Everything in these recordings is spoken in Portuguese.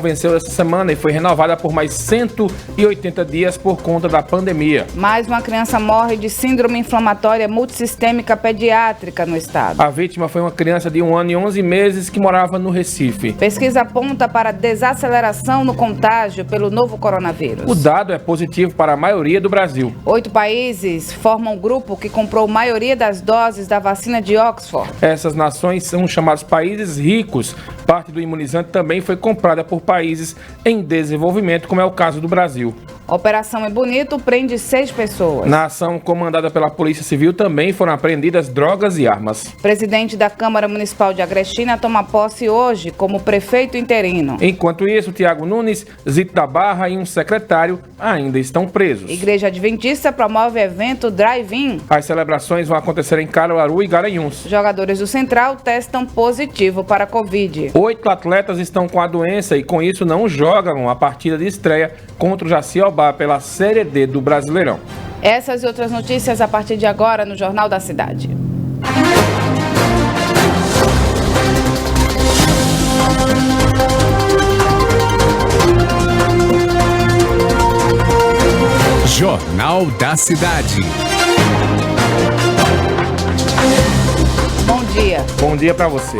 Venceu essa semana e foi renovada por mais 180 dias por conta da pandemia. Mais uma criança morre de síndrome inflamatória multissistêmica pediátrica no estado. A vítima foi uma criança de 1 ano e 11 meses que morava no Recife. Pesquisa aponta para desaceleração no contágio pelo novo coronavírus. O dado é positivo para a maioria do Brasil. 8 países formam um grupo que comprou maioria das doses da vacina de Oxford. Essas nações são chamados países ricos. Parte do imunizante também foi comprada por países em desenvolvimento, como é o caso do Brasil. Operação É Bonito prende 6 pessoas. Na ação comandada pela Polícia Civil também foram apreendidas drogas e armas. Presidente da Câmara Municipal de Agrestina toma posse hoje como prefeito interino. Enquanto isso, Tiago Nunes, Zito da Barra e um secretário ainda estão presos. Igreja Adventista promove evento drive-in. As celebrações vão acontecer em Caruaru e Garanhuns. Jogadores do Central testam positivo para a Covid. 8 atletas estão com a doença e com isso não jogam a partida de estreia contra o Jaciobá pela Série D do Brasileirão. Essas e outras notícias a partir de agora no Jornal da Cidade. Jornal da Cidade. Bom dia. Bom dia para você.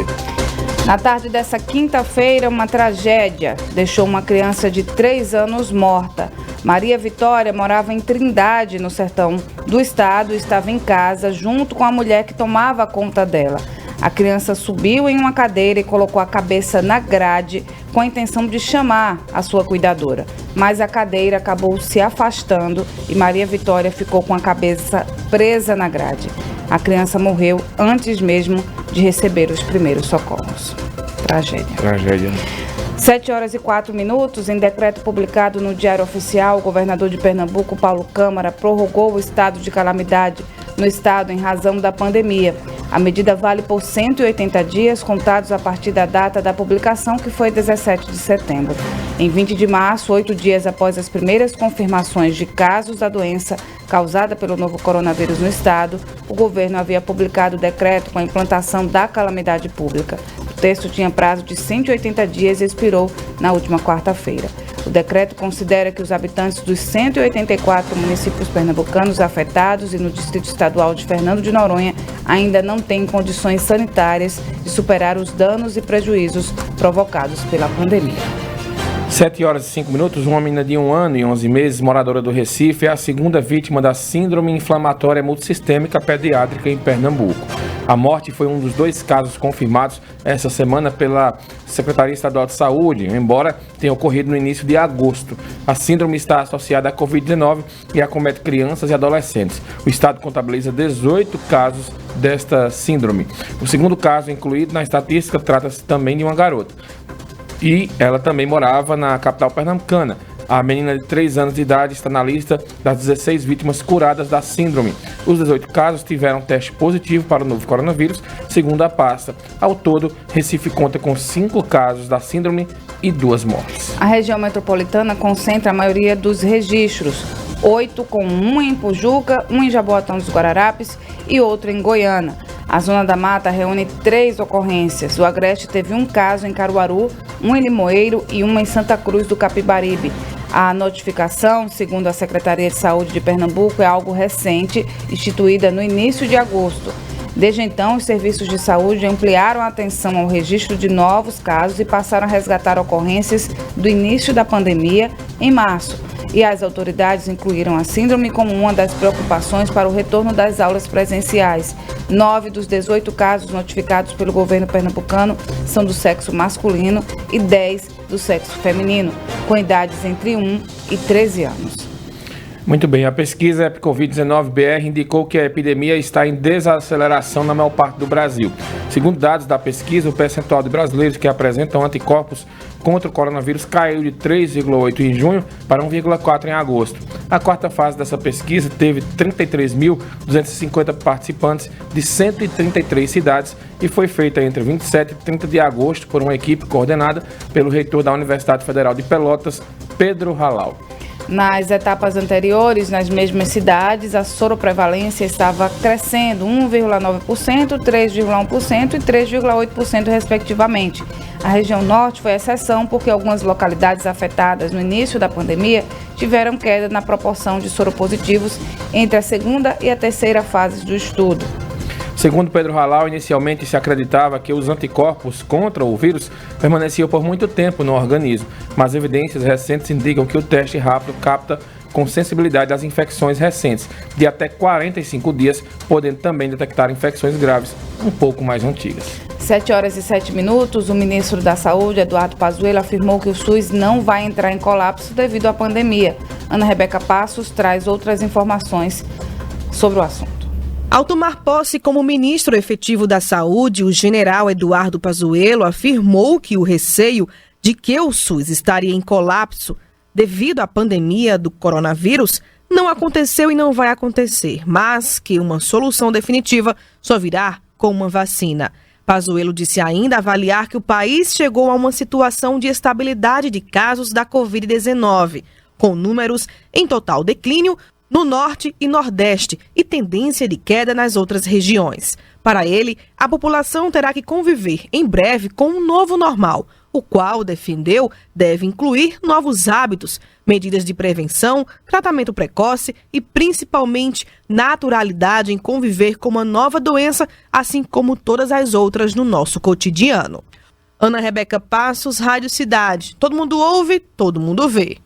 Na tarde dessa quinta-feira, uma tragédia deixou uma criança de 3 anos morta. Maria Vitória morava em Trindade, no sertão do estado, e estava em casa junto com a mulher que tomava conta dela. A criança subiu em uma cadeira e colocou a cabeça na grade com a intenção de chamar a sua cuidadora. Mas a cadeira acabou se afastando e Maria Vitória ficou com a cabeça presa na grade. A criança morreu antes mesmo de receber os primeiros socorros. Tragédia. 7h04, em decreto publicado no Diário Oficial, o governador de Pernambuco, Paulo Câmara, prorrogou o estado de calamidade no estado em razão da pandemia. A medida vale por 180 dias, contados a partir da data da publicação, que foi 17 de setembro. Em 20 de março, 8 dias após as primeiras confirmações de casos da doença causada pelo novo coronavírus no estado, o governo havia publicado o decreto com a implantação da calamidade pública. O texto tinha prazo de 180 dias e expirou na última quarta-feira. O decreto considera que os habitantes dos 184 municípios pernambucanos afetados e no Distrito Estadual de Fernando de Noronha ainda não têm condições sanitárias de superar os danos e prejuízos provocados pela pandemia. 7h05, uma menina de 1 ano e 11 meses, moradora do Recife, é a segunda vítima da síndrome inflamatória multissistêmica pediátrica em Pernambuco. A morte foi um dos 2 casos confirmados essa semana pela Secretaria Estadual de Saúde, embora tenha ocorrido no início de agosto. A síndrome está associada à Covid-19 e acomete crianças e adolescentes. O estado contabiliza 18 casos desta síndrome. O segundo caso incluído na estatística trata-se também de uma garota. E ela também morava na capital pernambucana. A menina de 3 anos de idade está na lista das 16 vítimas curadas da síndrome. Os 18 casos tiveram teste positivo para o novo coronavírus, segundo a pasta. Ao todo, Recife conta com 5 casos da síndrome e 2 mortes. A região metropolitana concentra a maioria dos registros. 8 com 1 em Pujuca, 1 em Jaboatão dos Guararapes e outro em Goiânia. A Zona da Mata reúne 3 ocorrências. O Agreste teve 1 caso em Caruaru, 1 em Limoeiro e 1 em Santa Cruz do Capibaribe. A notificação, segundo a Secretaria de Saúde de Pernambuco, é algo recente, instituída no início de agosto. Desde então, os serviços de saúde ampliaram a atenção ao registro de novos casos e passaram a resgatar ocorrências do início da pandemia em março. E as autoridades incluíram a síndrome como uma das preocupações para o retorno das aulas presenciais. 9 dos 18 casos notificados pelo governo pernambucano são do sexo masculino e 10 do sexo feminino, com idades entre 1 e 13 anos. Muito bem, a pesquisa Covid-19-BR indicou que a epidemia está em desaceleração na maior parte do Brasil. Segundo dados da pesquisa, o percentual de brasileiros que apresentam anticorpos contra o coronavírus caiu de 3,8 em junho para 1,4 em agosto. A quarta fase dessa pesquisa teve 33.250 participantes de 133 cidades e foi feita entre 27 e 30 de agosto por uma equipe coordenada pelo reitor da Universidade Federal de Pelotas, Pedro Halal. Nas etapas anteriores, nas mesmas cidades, a soroprevalência estava crescendo 1,9%, 3,1% e 3,8% respectivamente. A região norte foi exceção porque algumas localidades afetadas no início da pandemia tiveram queda na proporção de soropositivos entre a segunda e a terceira fases do estudo. Segundo Pedro Halal, inicialmente se acreditava que os anticorpos contra o vírus permaneciam por muito tempo no organismo, mas evidências recentes indicam que o teste rápido capta com sensibilidade as infecções recentes, de até 45 dias, podendo também detectar infecções graves um pouco mais antigas. 7h07, o ministro da Saúde, Eduardo Pazuello, afirmou que o SUS não vai entrar em colapso devido à pandemia. Ana Rebeca Passos traz outras informações sobre o assunto. Ao tomar posse como ministro efetivo da Saúde, o general Eduardo Pazuello afirmou que o receio de que o SUS estaria em colapso devido à pandemia do coronavírus não aconteceu e não vai acontecer, mas que uma solução definitiva só virá com uma vacina. Pazuello disse ainda avaliar que o país chegou a uma situação de estabilidade de casos da Covid-19, com números em total declínio no norte e nordeste e tendência de queda nas outras regiões. Para ele, a população terá que conviver em breve com um novo normal, o qual, defendeu, deve incluir novos hábitos, medidas de prevenção, tratamento precoce e, principalmente, naturalidade em conviver com uma nova doença, assim como todas as outras no nosso cotidiano. Ana Rebeca Passos, Rádio Cidade. Todo mundo ouve, todo mundo vê.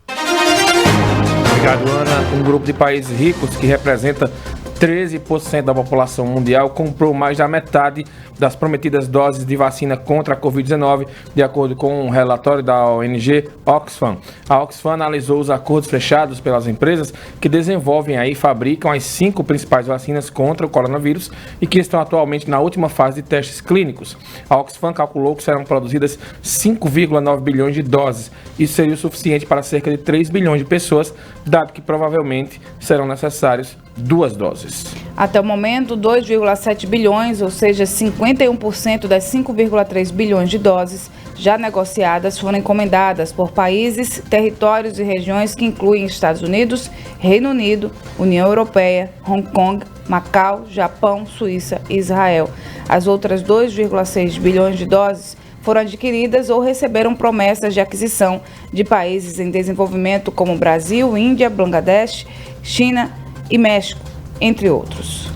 Obrigado, Ana. Um grupo de países ricos que representa 13% da população mundial comprou mais da metade das prometidas doses de vacina contra a Covid-19, de acordo com um relatório da ONG Oxfam. A Oxfam analisou os acordos fechados pelas empresas que desenvolvem e fabricam as 5 principais vacinas contra o coronavírus e que estão atualmente na última fase de testes clínicos. A Oxfam calculou que serão produzidas 5,9 bilhões de doses. Isso seria o suficiente para cerca de 3 bilhões de pessoas, dado que provavelmente serão necessários 2 doses. Até o momento, 2,7 bilhões, ou seja, 51% das 5,3 bilhões de doses já negociadas foram encomendadas por países, territórios e regiões que incluem Estados Unidos, Reino Unido, União Europeia, Hong Kong, Macau, Japão, Suíça e Israel. As outras 2,6 bilhões de doses foram adquiridas ou receberam promessas de aquisição de países em desenvolvimento como Brasil, Índia, Bangladesh, China e México, entre outros.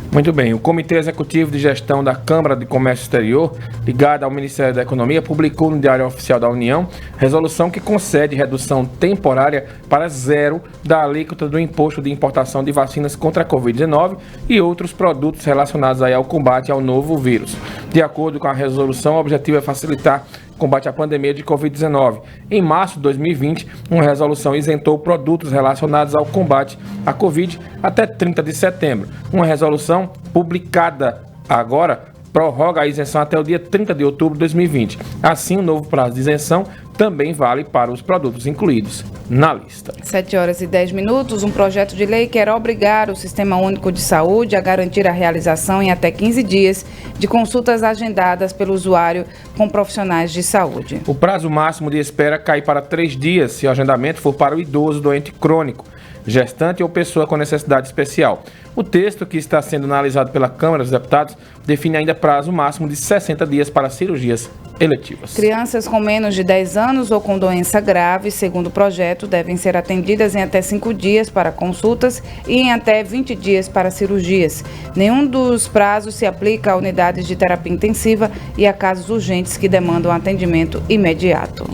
Muito bem, o Comitê Executivo de Gestão da Câmara de Comércio Exterior, ligado ao Ministério da Economia, publicou no Diário Oficial da União resolução que concede redução temporária para zero da alíquota do imposto de importação de vacinas contra a Covid-19 e outros produtos relacionados aí ao combate ao novo vírus. De acordo com a resolução, o objetivo é facilitar combate à pandemia de Covid-19. Em março de 2020, uma resolução isentou produtos relacionados ao combate à Covid até 30 de setembro. Uma resolução publicada agora prorroga a isenção até o dia 30 de outubro de 2020. Assim, o novo prazo de isenção também vale para os produtos incluídos na lista. 7h10, um projeto de lei quer obrigar o Sistema Único de Saúde a garantir a realização em até 15 dias de consultas agendadas pelo usuário com profissionais de saúde. O prazo máximo de espera cai para 3 dias se o agendamento for para o idoso doente crônico, gestante ou pessoa com necessidade especial. O texto, que está sendo analisado pela Câmara dos Deputados, define ainda prazo máximo de 60 dias para cirurgias eletivas. Crianças com menos de 10 anos ou com doença grave, segundo o projeto, devem ser atendidas em até 5 dias para consultas e em até 20 dias para cirurgias. Nenhum dos prazos se aplica a unidades de terapia intensiva e a casos urgentes que demandam atendimento imediato.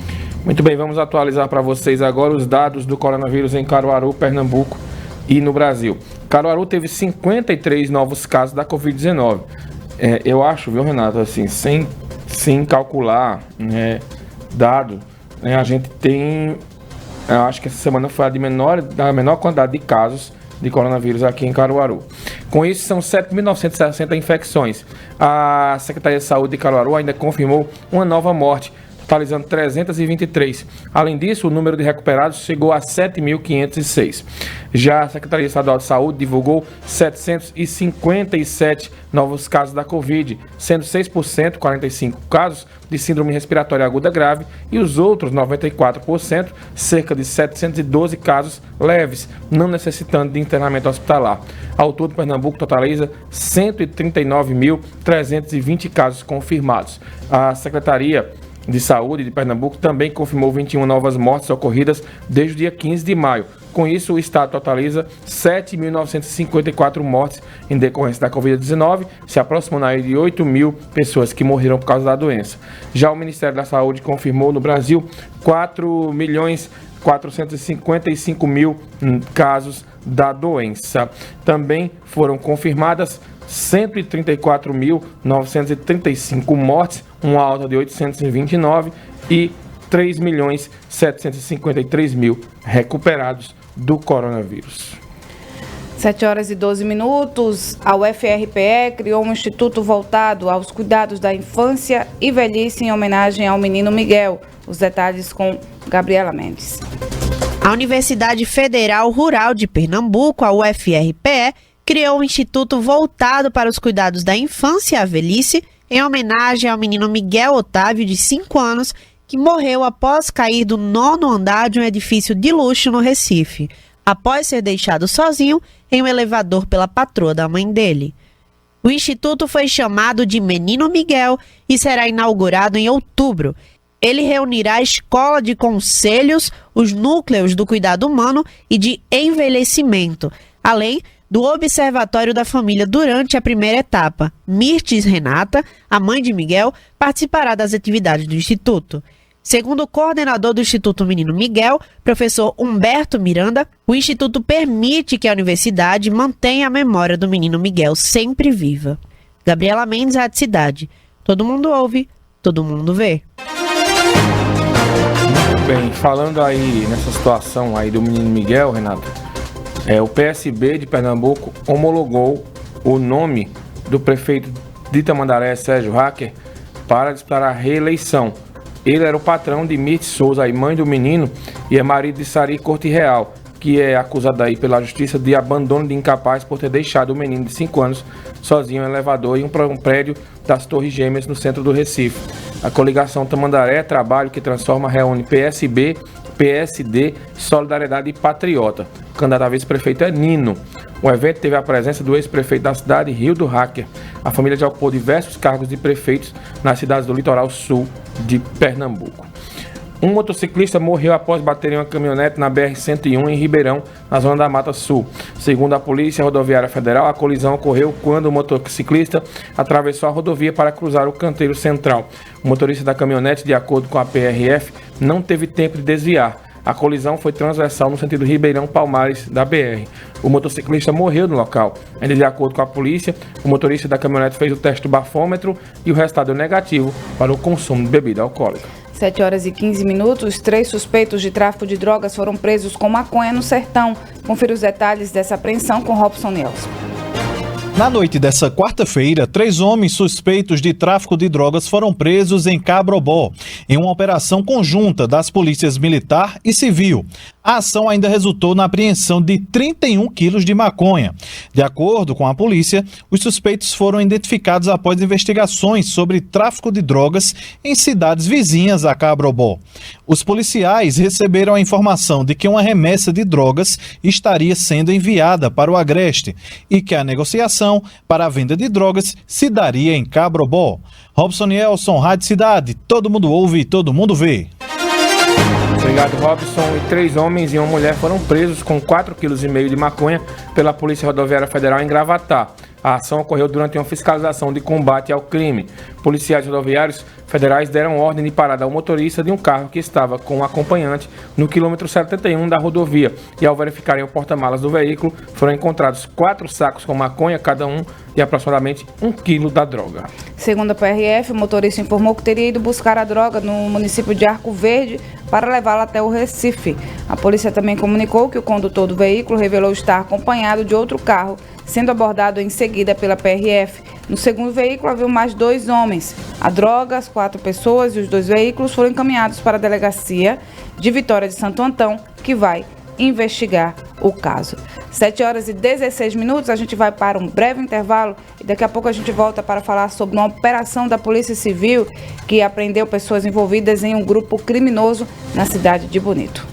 Muito bem, vamos atualizar para vocês agora os dados do coronavírus em Caruaru, Pernambuco e no Brasil. Caruaru teve 53 novos casos da Covid-19. Eu acho, viu, Renato, assim, sem calcular, dado, a gente tem, eu acho que essa semana foi a menor quantidade de casos de coronavírus aqui em Caruaru. Com isso, são 7.960 infecções. A Secretaria de Saúde de Caruaru ainda confirmou uma nova morte, totalizando 323. Além disso, o número de recuperados chegou a 7.506. Já a Secretaria Estadual de Saúde divulgou 757 novos casos da Covid, sendo 6%, 45 casos, de síndrome respiratória aguda grave e os outros 94%, cerca de 712 casos leves, não necessitando de internamento hospitalar. Ao todo, Pernambuco totaliza 139.320 casos confirmados. A Secretaria de Saúde de Pernambuco também confirmou 21 novas mortes ocorridas desde o dia 15 de maio. Com isso, o estado totaliza 7.954 mortes em decorrência da Covid-19, se aproximando aí de 8.000 pessoas que morreram por causa da doença. Já o Ministério da Saúde confirmou no Brasil 4.455.000 casos da doença. Também foram confirmadas 134.935 mortes, uma alta de 829 e 3.753.000 recuperados do coronavírus. 7h12. A UFRPE criou um instituto voltado aos cuidados da infância e velhice em homenagem ao menino Miguel. Os detalhes com Gabriela Mendes. A Universidade Federal Rural de Pernambuco, a UFRPE, criou um instituto voltado para os cuidados da infância e a velhice em homenagem ao menino Miguel Otávio, de 5 anos, que morreu após cair do 9º andar de um edifício de luxo no Recife, após ser deixado sozinho em um elevador pela patroa da mãe dele. O instituto foi chamado de Menino Miguel e será inaugurado em outubro. Ele reunirá a escola de conselhos, os núcleos do cuidado humano e de envelhecimento, além do Observatório da Família durante a primeira etapa. Mirtes Renata, a mãe de Miguel, participará das atividades do Instituto. Segundo o coordenador do Instituto Menino Miguel, professor Humberto Miranda, o Instituto permite que a universidade mantenha a memória do menino Miguel sempre viva. Gabriela Mendes, Rádio Cidade. Todo mundo ouve, todo mundo vê. Muito bem, falando aí nessa situação aí do menino Miguel, Renato, o PSB de Pernambuco homologou o nome do prefeito de Tamandaré, Sérgio Hacker, para disputar a reeleição. Ele era o patrão de Mirtes Souza, a mãe do menino, e é marido de Sari Corte Real, que é acusada aí pela justiça de abandono de incapaz por ter deixado o menino de 5 anos sozinho em um elevador em um prédio das Torres Gêmeas no centro do Recife. A coligação Tamandaré Trabalho, que transforma, reúne PSB, PSD, Solidariedade e Patriota. O candidato a vice-prefeito é Nino. O evento teve a presença do ex-prefeito da cidade, Rildo Hacker. A família já ocupou diversos cargos de prefeitos nas cidades do litoral sul de Pernambuco. Um motociclista morreu após bater em uma caminhonete na BR-101 em Ribeirão, na zona da Mata Sul. Segundo a Polícia Rodoviária Federal, a colisão ocorreu quando o motociclista atravessou a rodovia para cruzar o canteiro central. O motorista da caminhonete, de acordo com a PRF, não teve tempo de desviar. A colisão foi transversal no sentido Ribeirão-Palmares da BR. O motociclista morreu no local. Ainda de acordo com a polícia, o motorista da caminhonete fez o teste do bafômetro e o resultado deu negativo para o consumo de bebida alcoólica. 7h15. 3 suspeitos de tráfico de drogas foram presos com maconha no Sertão. Confira os detalhes dessa apreensão com Robson Nelson. Na noite dessa quarta-feira, 3 homens suspeitos de tráfico de drogas foram presos em Cabrobó, em uma operação conjunta das polícias militar e civil. A ação ainda resultou na apreensão de 31 quilos de maconha. De acordo com a polícia, os suspeitos foram identificados após investigações sobre tráfico de drogas em cidades vizinhas a Cabrobó. Os policiais receberam a informação de que uma remessa de drogas estaria sendo enviada para o Agreste e que a negociação para a venda de drogas se daria em Cabrobó. Robson Nelson, Rádio Cidade, todo mundo ouve, todo mundo vê. Obrigado, Robson. E 3 homens e uma mulher foram presos com 4,5 kg de maconha pela Polícia Rodoviária Federal em Gravatá. A ação ocorreu durante uma fiscalização de combate ao crime. Policiais rodoviários federais deram ordem de parada ao motorista de um carro que estava com um acompanhante no quilômetro 71 da rodovia. E ao verificarem o porta-malas do veículo, foram encontrados 4 sacos com maconha, cada um de aproximadamente 1 quilo da droga. Segundo a PRF, o motorista informou que teria ido buscar a droga no município de Arco Verde, para levá-la até o Recife. A polícia também comunicou que o condutor do veículo revelou estar acompanhado de outro carro, sendo abordado em seguida pela PRF. No segundo veículo havia mais 2 homens. A droga, as 4 pessoas e os 2 veículos foram encaminhados para a delegacia de Vitória de Santo Antão, que vai investigar o caso. 7h16, a gente vai para um breve intervalo e daqui a pouco a gente volta para falar sobre uma operação da Polícia Civil que apreendeu pessoas envolvidas em um grupo criminoso na cidade de Bonito.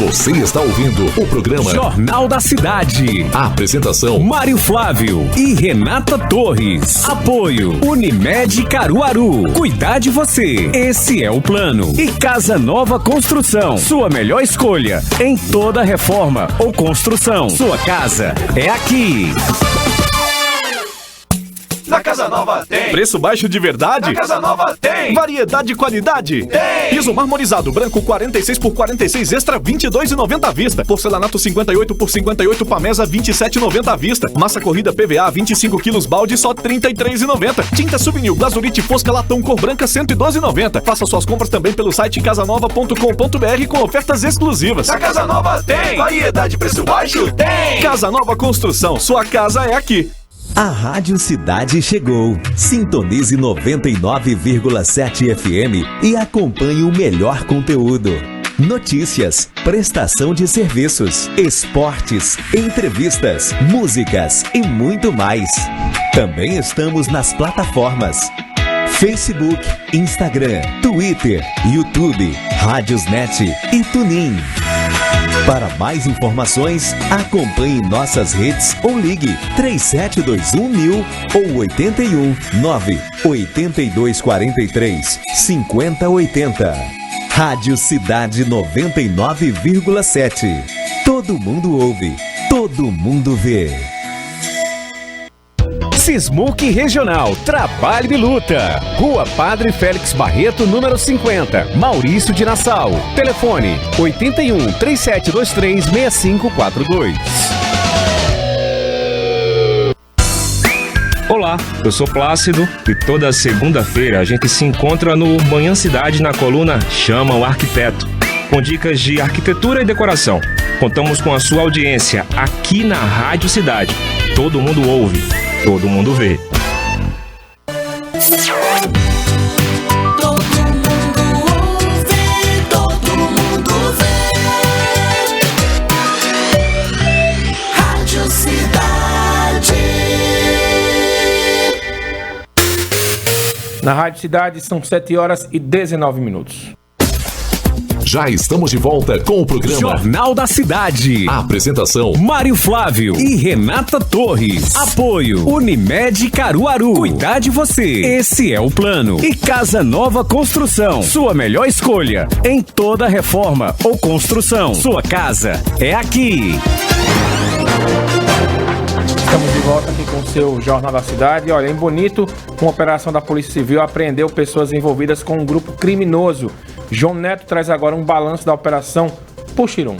Você está ouvindo o programa Jornal da Cidade. A apresentação: Mário Flávio e Renata Torres. Apoio Unimed Caruaru. Cuidar de você. Esse é o plano. E Casa Nova Construção. Sua melhor escolha em toda reforma ou construção. Sua casa é aqui. Na Casa Nova tem. Preço baixo de verdade? Na Casa Nova tem. Variedade e qualidade? Tem. Piso marmorizado branco 46 por 46 extra 22,90 à vista. Porcelanato 58 por 58 Pamesa 27,90 à vista. Massa corrida PVA 25 quilos balde só 33,90. Tinta Souvenir Glazurite Fosca latão cor branca 112,90. Faça suas compras também pelo site casanova.com.br com ofertas exclusivas. Na Casa Nova tem. Variedade e preço baixo? Tem. Casa Nova Construção. Sua casa é aqui. A Rádio Cidade chegou. Sintonize 99,7 FM e acompanhe o melhor conteúdo. Notícias, prestação de serviços, esportes, entrevistas, músicas e muito mais. Também estamos nas plataformas Facebook, Instagram, Twitter, YouTube, Rádiosnet e TuneIn. Para mais informações, acompanhe nossas redes ou ligue 3721.000 ou 81 98243 5080. Rádio Cidade 99,7. Todo mundo ouve, todo mundo vê. Sismuc Regional, Trabalho e Luta. Rua Padre Félix Barreto, número 50, Maurício de Nassau. Telefone 81 3723 6542. Olá, eu sou Plácido e toda segunda-feira a gente se encontra no Manhã Cidade na coluna Chama o Arquiteto, com dicas de arquitetura e decoração. Contamos com a sua audiência aqui na Rádio Cidade. Todo mundo ouve, todo mundo vê. Rádio Cidade. Na Rádio Cidade são 7h19. Já estamos de volta com o programa Jornal da Cidade. A apresentação: Mário Flávio e Renata Torres. Apoio Unimed Caruaru. Cuidar de você. Esse é o plano. E Casa Nova Construção. Sua melhor escolha em toda reforma ou construção. Sua casa é aqui. Estamos de volta aqui com o seu Jornal da Cidade. Olha, em Bonito, uma operação da Polícia Civil apreendeu pessoas envolvidas com um grupo criminoso. João Neto traz agora um balanço da operação Puxirum.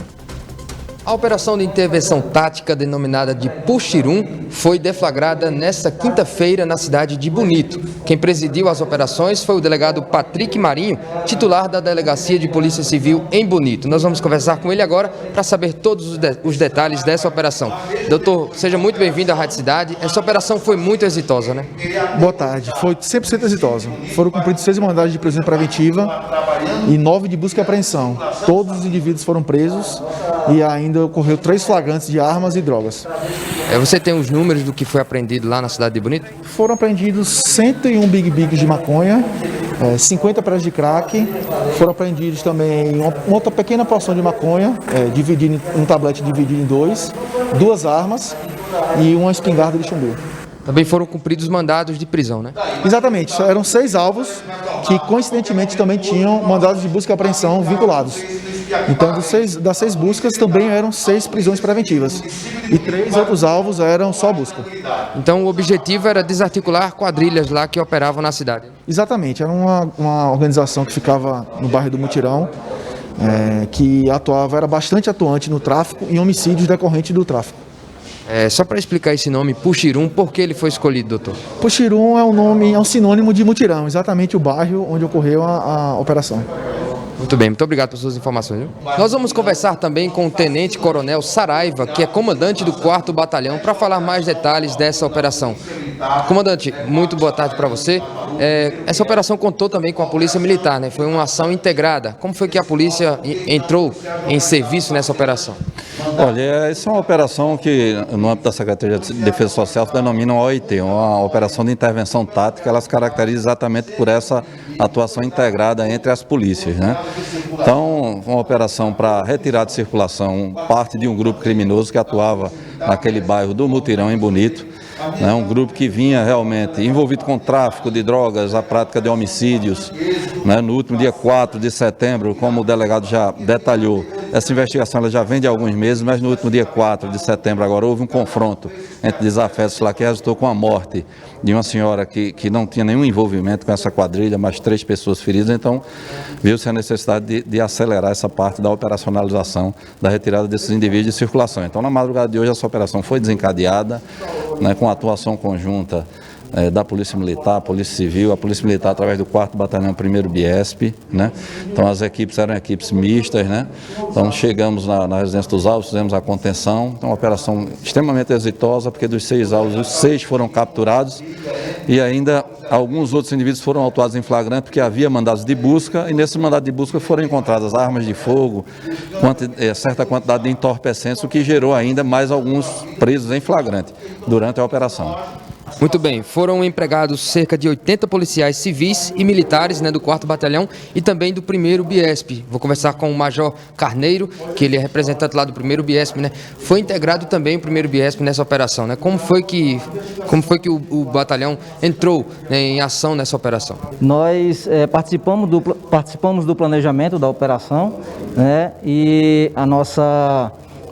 A operação de intervenção tática denominada de Puxirum foi deflagrada nesta quinta-feira na cidade de Bonito. Quem presidiu as operações foi o delegado Patrick Marinho, titular da Delegacia de Polícia Civil em Bonito. Nós vamos conversar com ele agora para saber todos os detalhes dessa operação. Doutor, seja muito bem-vindo à Rádio Cidade. Essa operação foi muito exitosa, né? Boa tarde. Foi 100% exitosa. Foram cumpridos 6 mandados de prisão preventiva e 9 de busca e apreensão. Todos os indivíduos foram presos e ainda ocorreu 3 flagrantes de armas e drogas. Você tem os números do que foi apreendido lá na cidade de Bonito? Foram apreendidos 101 Big Bigs de maconha, 50 pedras de crack, foram apreendidos também uma outra pequena porção de maconha, um tablete dividido em 2, 2 armas e uma espingarda de chumbo. Também foram cumpridos mandados de prisão, né? Exatamente, eram 6 alvos que coincidentemente também tinham mandados de busca e apreensão vinculados. Então, das 6 buscas também eram 6 prisões preventivas e 3 outros alvos eram só busca. Então, o objetivo era desarticular quadrilhas lá que operavam na cidade? Exatamente, era uma organização que ficava no bairro do Mutirão, que era bastante atuante no tráfico e homicídios decorrentes do tráfico. Só para explicar esse nome, Puxirum, por que ele foi escolhido, doutor? Puxirum é um sinônimo de mutirão, exatamente o bairro onde ocorreu a operação. Muito bem, muito obrigado por suas informações. Viu? Nós vamos conversar também com o Tenente Coronel Saraiva, que é comandante do 4º Batalhão, para falar mais detalhes dessa operação. Comandante, muito boa tarde para você. Essa operação contou também com a Polícia Militar, né? Foi uma ação integrada. Como foi que a polícia entrou em serviço nessa operação? Olha, essa é uma operação que, no âmbito da Secretaria de Defesa Social, se denomina OIT, uma operação de intervenção tática. Ela se caracteriza exatamente por essa atuação integrada entre as polícias, né? Então, uma operação para retirar de circulação parte de um grupo criminoso que atuava naquele bairro do Mutirão, em Bonito, né? Um grupo que vinha realmente envolvido com tráfico de drogas, a prática de homicídios, né? No último dia 4 de setembro, como o delegado já detalhou, essa investigação ela já vem de alguns meses, mas no último dia 4 de setembro agora houve um confronto entre desafetos lá que resultou com a morte de uma senhora que não tinha nenhum envolvimento com essa quadrilha, mas 3 pessoas feridas. Então viu-se a necessidade de acelerar essa parte da operacionalização da retirada desses indivíduos de circulação. Então na madrugada de hoje essa operação foi desencadeada, né, com a atuação conjunta da Polícia Militar, Polícia Civil, a Polícia Militar através do 4º Batalhão 1º Biesp, né? Então as equipes eram equipes mistas, né? Então chegamos na residência dos alvos, fizemos a contenção, então uma operação extremamente exitosa, porque dos 6 alvos, os 6 foram capturados e ainda alguns outros indivíduos foram autuados em flagrante porque havia mandados de busca e nesse mandado de busca foram encontradas armas de fogo, certa quantidade de entorpecentes, o que gerou ainda mais alguns presos em flagrante durante a operação. Muito bem, foram empregados cerca de 80 policiais civis e militares, né, do 4º Batalhão e também do 1º Biesp. Vou conversar com o Major Carneiro, que ele é representante lá do 1º Biesp, né? Foi integrado também o 1º Biesp nessa operação, né? Como foi que o batalhão entrou, né, em ação nessa operação? Nós participamos do planejamento da operação, né? E a nossa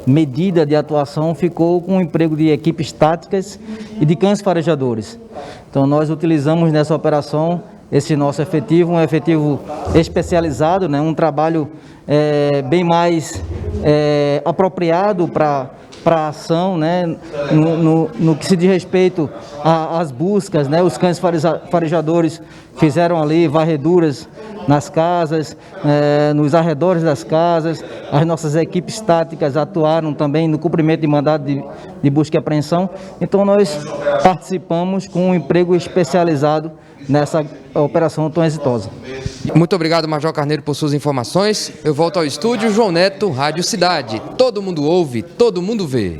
medida de atuação ficou com o emprego de equipes táticas e de cães farejadores. Então nós utilizamos nessa operação esse nosso efetivo, um efetivo especializado, né, um trabalho bem mais apropriado para a ação, né, no que se diz respeito às buscas, né, os cães farejadores fizeram ali varreduras nas casas, nos arredores das casas. As nossas equipes táticas atuaram também no cumprimento de mandado de busca e apreensão. Então nós participamos com um emprego especializado nessa operação tão exitosa. Muito obrigado, Major Carneiro, por suas informações. Eu volto ao estúdio. João Neto, Rádio Cidade. Todo mundo ouve, todo mundo vê.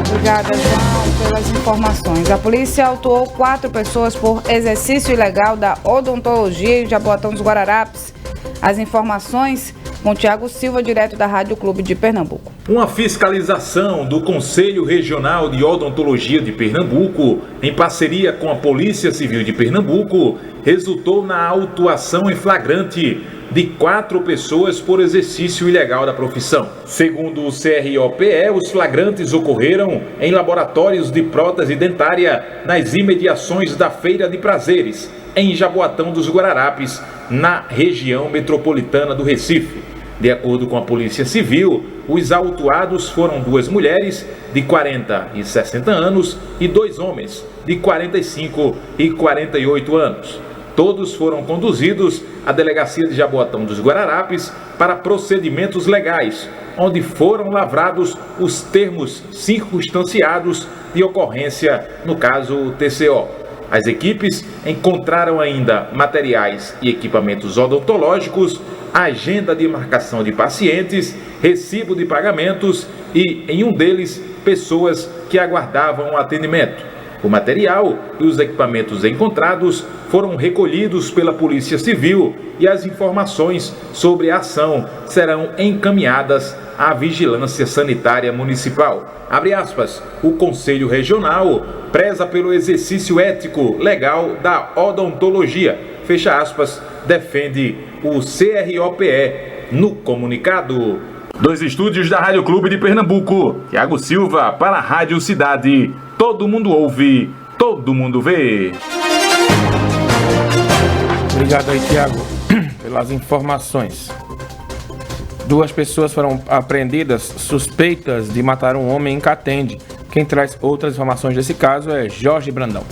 Obrigada, João, pelas informações. A polícia autuou 4 pessoas por exercício ilegal da odontologia em Jaboatão dos Guararapes. As informações com Tiago Silva, direto da Rádio Clube de Pernambuco. Uma fiscalização do Conselho Regional de Odontologia de Pernambuco, em parceria com a Polícia Civil de Pernambuco, resultou na autuação em flagrante de 4 pessoas por exercício ilegal da profissão. Segundo o CROPE, os flagrantes ocorreram em laboratórios de prótese dentária nas imediações da Feira de Prazeres, em Jaboatão dos Guararapes, na região metropolitana do Recife. De acordo com a Polícia Civil, os autuados foram 2 mulheres de 40 e 60 anos e 2 homens de 45 e 48 anos. Todos foram conduzidos à Delegacia de Jaboatão dos Guararapes para procedimentos legais, onde foram lavrados os termos circunstanciados de ocorrência, no caso TCO. As equipes encontraram ainda materiais e equipamentos odontológicos, agenda de marcação de pacientes, recibo de pagamentos e, em um deles, pessoas que aguardavam atendimento. O material e os equipamentos encontrados foram recolhidos pela Polícia Civil e as informações sobre a ação serão encaminhadas à Vigilância Sanitária Municipal. Abre aspas, o Conselho Regional preza pelo exercício ético legal da odontologia. Fecha aspas, defende o CROPE no comunicado. Dos estúdios da Rádio Clube de Pernambuco, Tiago Silva para a Rádio Cidade. Todo mundo ouve, todo mundo vê. Obrigado aí, Tiago, pelas informações. 2 pessoas foram apreendidas suspeitas de matar um homem em Catende. Quem traz outras informações desse caso é Jorge Brandão.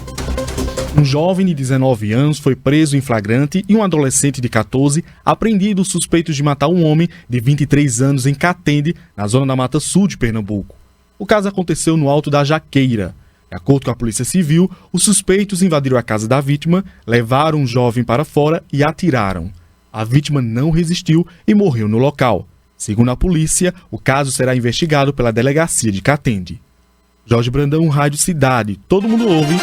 Um jovem de 19 anos foi preso em flagrante e um adolescente de 14 apreendido suspeitos de matar um homem de 23 anos em Catende, na zona da Mata Sul de Pernambuco. O caso aconteceu no Alto da Jaqueira. De acordo com a Polícia Civil, os suspeitos invadiram a casa da vítima, levaram o jovem para fora e atiraram. A vítima não resistiu e morreu no local. Segundo a polícia, o caso será investigado pela delegacia de Catende. Jorge Brandão, Rádio Cidade. Todo mundo ouve.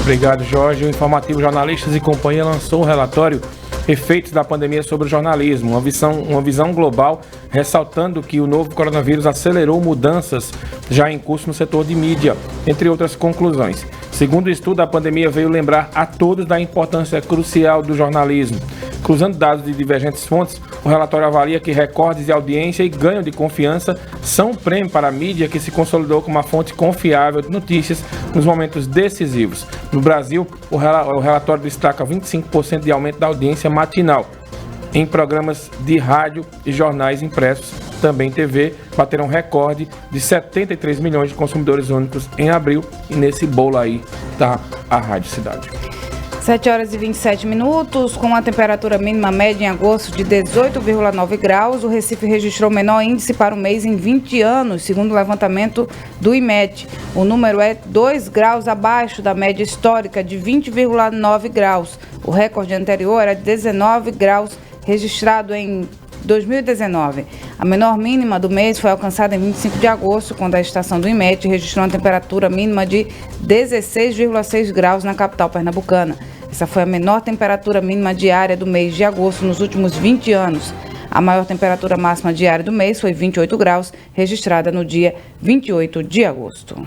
Obrigado, Jorge. O informativo Jornalistas e Companhia lançou o relatório Efeitos da Pandemia sobre o Jornalismo, uma visão global, ressaltando que o novo coronavírus acelerou mudanças já em curso no setor de mídia, entre outras conclusões. Segundo o estudo, a pandemia veio lembrar a todos da importância crucial do jornalismo. Cruzando dados de divergentes fontes, o relatório avalia que recordes de audiência e ganho de confiança são um prêmio para a mídia que se consolidou como uma fonte confiável de notícias nos momentos decisivos. No Brasil, o relatório destaca 25% de aumento da audiência matinal. Em programas de rádio e jornais impressos, também TV, bateram recorde de 73 milhões de consumidores únicos em abril. E nesse bolo aí está a Rádio Cidade. 7 horas e 27 minutos, com a temperatura mínima média em agosto de 18,9 graus, o Recife registrou o menor índice para o mês em 20 anos, segundo o levantamento do IMET. O número é 2 graus abaixo da média histórica de 20,9 graus. O recorde anterior era de 19 graus, registrado em 2019. A menor mínima do mês foi alcançada em 25 de agosto, quando a estação do IMET registrou uma temperatura mínima de 16,6 graus na capital pernambucana. Essa foi a menor temperatura mínima diária do mês de agosto nos últimos 20 anos. A maior temperatura máxima diária do mês foi 28 graus, registrada no dia 28 de agosto.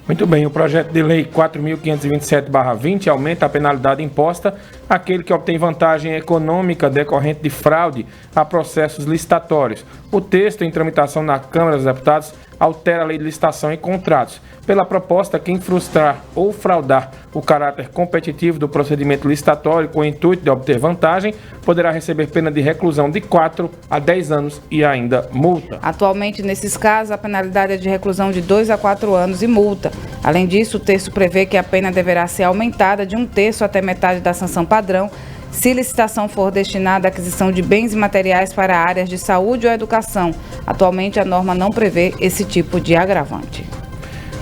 Muito bem, o projeto de lei 4.527/20 aumenta a penalidade imposta àquele que obtém vantagem econômica decorrente de fraude a processos licitatórios. O texto em tramitação na Câmara dos Deputados altera a lei de licitação e contratos. Pela proposta, quem frustrar ou fraudar o caráter competitivo do procedimento licitatório com o intuito de obter vantagem, poderá receber pena de reclusão de 4 a 10 anos e ainda multa. Atualmente, nesses casos, a penalidade é de reclusão de 2 a 4 anos e multa. Além disso, o texto prevê que a pena deverá ser aumentada de 1/3 até metade da sanção padrão, se licitação for destinada à aquisição de bens e materiais para áreas de saúde ou educação. Atualmente, a norma não prevê esse tipo de agravante.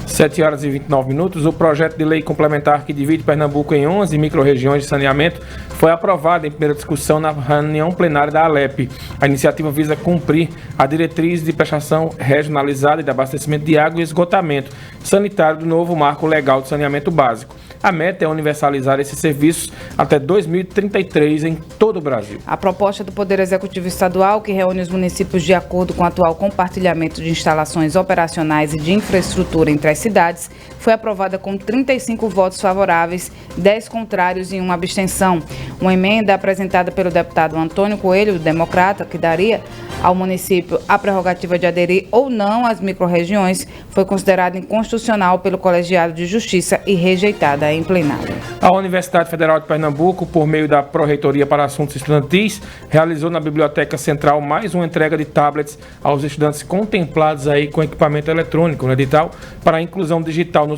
7 horas e 29 minutos, o projeto de lei complementar que divide Pernambuco em 11 microrregiões de saneamento foi aprovado em primeira discussão na reunião plenária da ALEP. A iniciativa visa cumprir a diretriz de prestação regionalizada e de abastecimento de água e esgotamento sanitário do novo marco legal de saneamento básico. A meta é universalizar esses serviços até 2033 em todo o Brasil. A proposta do Poder Executivo Estadual, que reúne os municípios de acordo com o atual compartilhamento de instalações operacionais e de infraestrutura entre as cidades, foi aprovada com 35 votos favoráveis, 10 contrários e 1 abstenção. Uma emenda apresentada pelo deputado Antônio Coelho, do Democrata, que daria ao município a prerrogativa de aderir ou não às microrregiões, foi considerada inconstitucional pelo Colegiado de Justiça e rejeitada em plenário. A Universidade Federal de Pernambuco, por meio da Pró-Reitoria para Assuntos Estudantis, realizou na Biblioteca Central mais uma entrega de tablets aos estudantes contemplados aí com equipamento eletrônico no edital para a inclusão digital no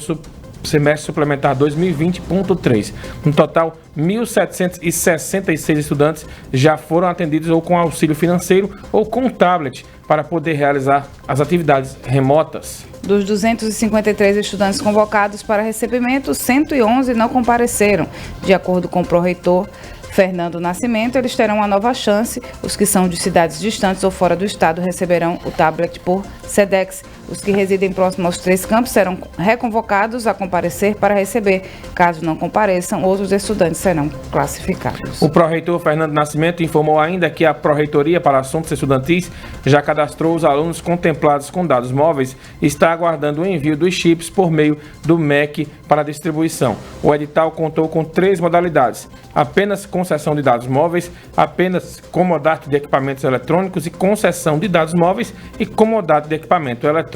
semestre suplementar 2020.3. No total, 1.766 estudantes já foram atendidos ou com auxílio financeiro ou com tablet para poder realizar as atividades remotas. Dos 253 estudantes convocados para recebimento, 111 não compareceram. De acordo com o pró-reitor Fernando Nascimento, eles terão uma nova chance. Os que são de cidades distantes ou fora do estado receberão o tablet por SEDEX. Os que residem próximo aos 3 campos serão reconvocados a comparecer para receber. Caso não compareçam, outros estudantes serão classificados. O pró-reitor Fernando Nascimento informou ainda que a Pró-Reitoria para Assuntos Estudantis já cadastrou os alunos contemplados com dados móveis e está aguardando o envio dos chips por meio do MEC para distribuição. O edital contou com 3 modalidades: apenas concessão de dados móveis, apenas comodato de equipamentos eletrônicos e concessão de dados móveis e comodato de equipamento eletrônico.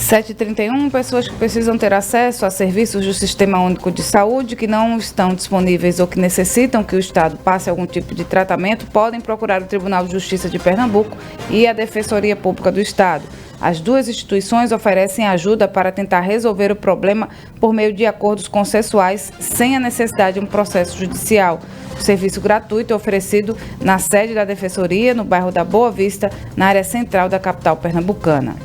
7h31, pessoas que precisam ter acesso a serviços do Sistema Único de Saúde que não estão disponíveis ou que necessitam que o Estado passe algum tipo de tratamento podem procurar o Tribunal de Justiça de Pernambuco e a Defensoria Pública do Estado. As duas instituições oferecem ajuda para tentar resolver o problema por meio de acordos consensuais sem a necessidade de um processo judicial. O serviço gratuito é oferecido na sede da Defensoria, no bairro da Boa Vista, na área central da capital pernambucana.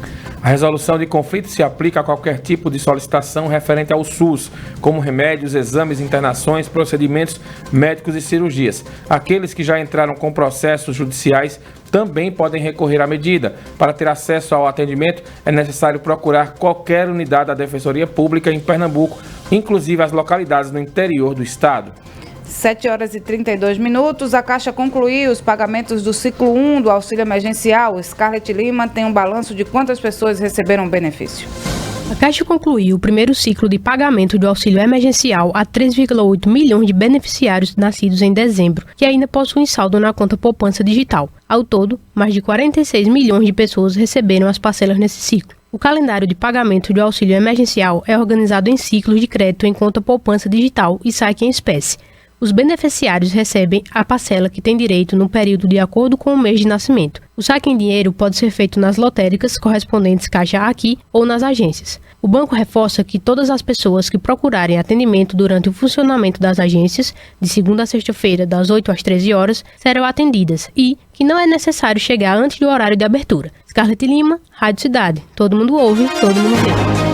A resolução de conflitos se aplica a qualquer tipo de solicitação referente ao SUS, como remédios, exames, internações, procedimentos médicos e cirurgias. Aqueles que já entraram com processos judiciais também podem recorrer à medida. Para ter acesso ao atendimento, é necessário procurar qualquer unidade da Defensoria Pública em Pernambuco, inclusive as localidades no interior do estado. 7h32, a Caixa concluiu os pagamentos do ciclo 1 do auxílio emergencial. Scarlett Lima tem um balanço de quantas pessoas receberam o benefício. A Caixa concluiu o primeiro ciclo de pagamento do auxílio emergencial a 3,8 milhões de beneficiários nascidos em dezembro, que ainda possuem saldo na conta poupança digital. Ao todo, mais de 46 milhões de pessoas receberam as parcelas nesse ciclo. O calendário de pagamento do auxílio emergencial é organizado em ciclos de crédito em conta poupança digital e saque em espécie. Os beneficiários recebem a parcela que tem direito no período de acordo com o mês de nascimento. O saque em dinheiro pode ser feito nas lotéricas correspondentes Caixa Aqui ou nas agências. O banco reforça que todas as pessoas que procurarem atendimento durante o funcionamento das agências, de segunda a sexta-feira, das 8 às 13 horas, serão atendidas e que não é necessário chegar antes do horário de abertura. Scarlett Lima, Rádio Cidade. Todo mundo ouve, todo mundo vê.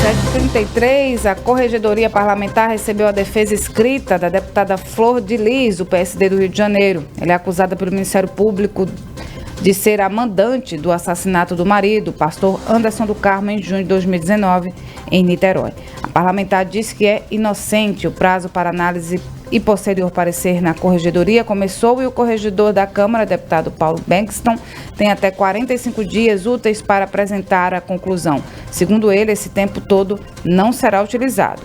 7h33, a Corregedoria Parlamentar recebeu a defesa escrita da deputada Flor de Lis, do PSD do Rio de Janeiro. Ela é acusada pelo Ministério Público de ser a mandante do assassinato do marido, pastor Anderson do Carmo, em junho de 2019, em Niterói. A parlamentar disse que é inocente. O prazo para análise e posterior parecer na Corregedoria começou e o corregedor da Câmara, deputado Paulo Bankston, tem até 45 dias úteis para apresentar a conclusão. Segundo ele, esse tempo todo não será utilizado.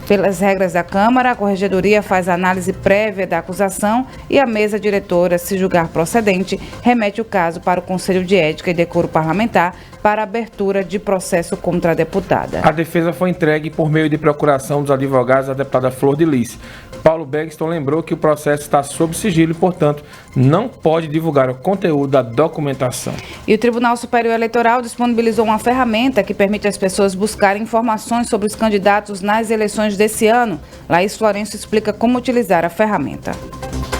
Pelas regras da Câmara, a Corregedoria faz a análise prévia da acusação e a mesa diretora, se julgar procedente, remete o caso para o Conselho de Ética e Decoro Parlamentar para abertura de processo contra a deputada. A defesa foi entregue por meio de procuração dos advogados da deputada Flor de Lis. Paulo Bankston lembrou que o processo está sob sigilo e, portanto, não pode divulgar o conteúdo da documentação. E o Tribunal Superior Eleitoral disponibilizou uma ferramenta que permite às pessoas buscarem informações sobre os candidatos nas eleições desse ano. Laís Florencio explica como utilizar a ferramenta.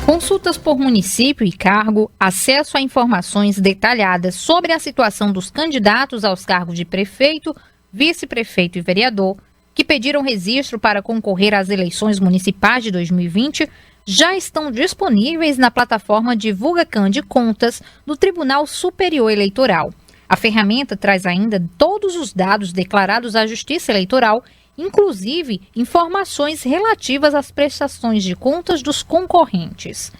Consultas por município e cargo, acesso a informações detalhadas sobre a situação dos candidatos aos cargos de prefeito, vice-prefeito e vereador, que pediram registro para concorrer às eleições municipais de 2020, já estão disponíveis na plataforma DivulgaCan de Contas do Tribunal Superior Eleitoral. A ferramenta traz ainda todos os dados declarados à Justiça Eleitoral, inclusive informações relativas às prestações de contas dos concorrentes.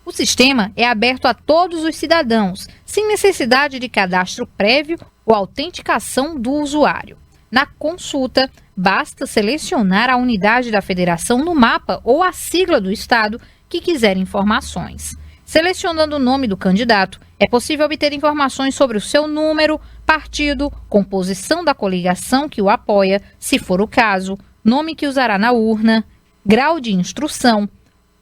O sistema é aberto a todos os cidadãos, sem necessidade de cadastro prévio ou autenticação do usuário. Na consulta, basta selecionar a unidade da federação no mapa ou a sigla do estado que quiser informações. Selecionando o nome do candidato, é possível obter informações sobre o seu número, partido, composição da coligação que o apoia, se for o caso, nome que usará na urna, grau de instrução,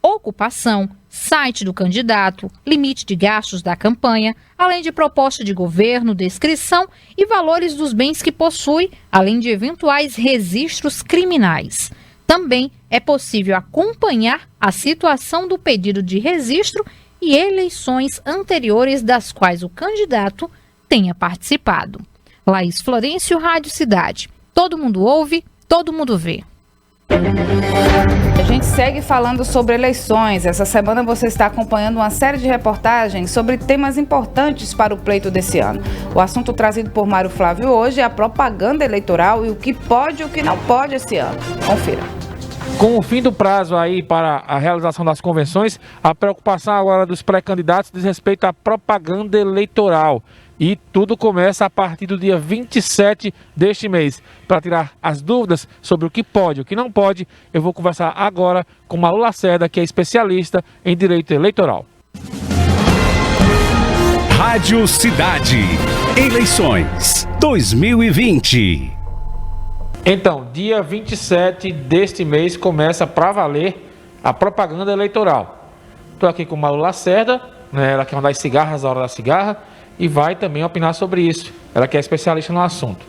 ocupação, site do candidato, limite de gastos da campanha, além de proposta de governo, descrição e valores dos bens que possui, além de eventuais registros criminais. Também é possível acompanhar a situação do pedido de registro e eleições anteriores das quais o candidato tenha participado. Laís Florencio, Rádio Cidade. Todo mundo ouve, todo mundo vê. A gente segue falando sobre eleições. Essa semana você está acompanhando uma série de reportagens sobre temas importantes para o pleito desse ano. O assunto trazido por Mário Flávio hoje é a propaganda eleitoral e o que pode e o que não pode esse ano. Confira. Com o fim do prazo aí para a realização das convenções, a preocupação agora dos pré-candidatos diz respeito à propaganda eleitoral. E tudo começa a partir do dia 27 deste mês. Para tirar as dúvidas sobre o que pode e o que não pode, eu vou conversar agora com Malu Lacerda, que é especialista em direito eleitoral. Rádio Cidade. Eleições 2020. Então, dia 27 deste mês começa para valer a propaganda eleitoral. Estou aqui com Malu Lacerda, né, ela que é uma das cigarras, a hora da cigarra, e vai também opinar sobre isso. Ela que é especialista no assunto.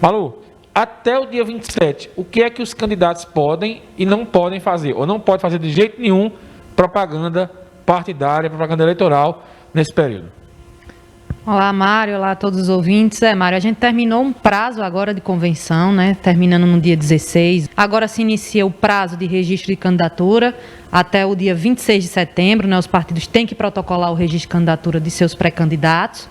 Malu, até o dia 27, o que é que os candidatos podem e não podem fazer? Ou não pode fazer de jeito nenhum propaganda partidária, propaganda eleitoral nesse período? Olá, Mário. Olá a todos os ouvintes. Mário, a gente terminou um prazo agora de convenção, né? Terminando no dia 16. Agora se inicia o prazo de registro de candidatura até o dia 26 de setembro, né? Os partidos têm que protocolar o registro de candidatura de seus pré-candidatos.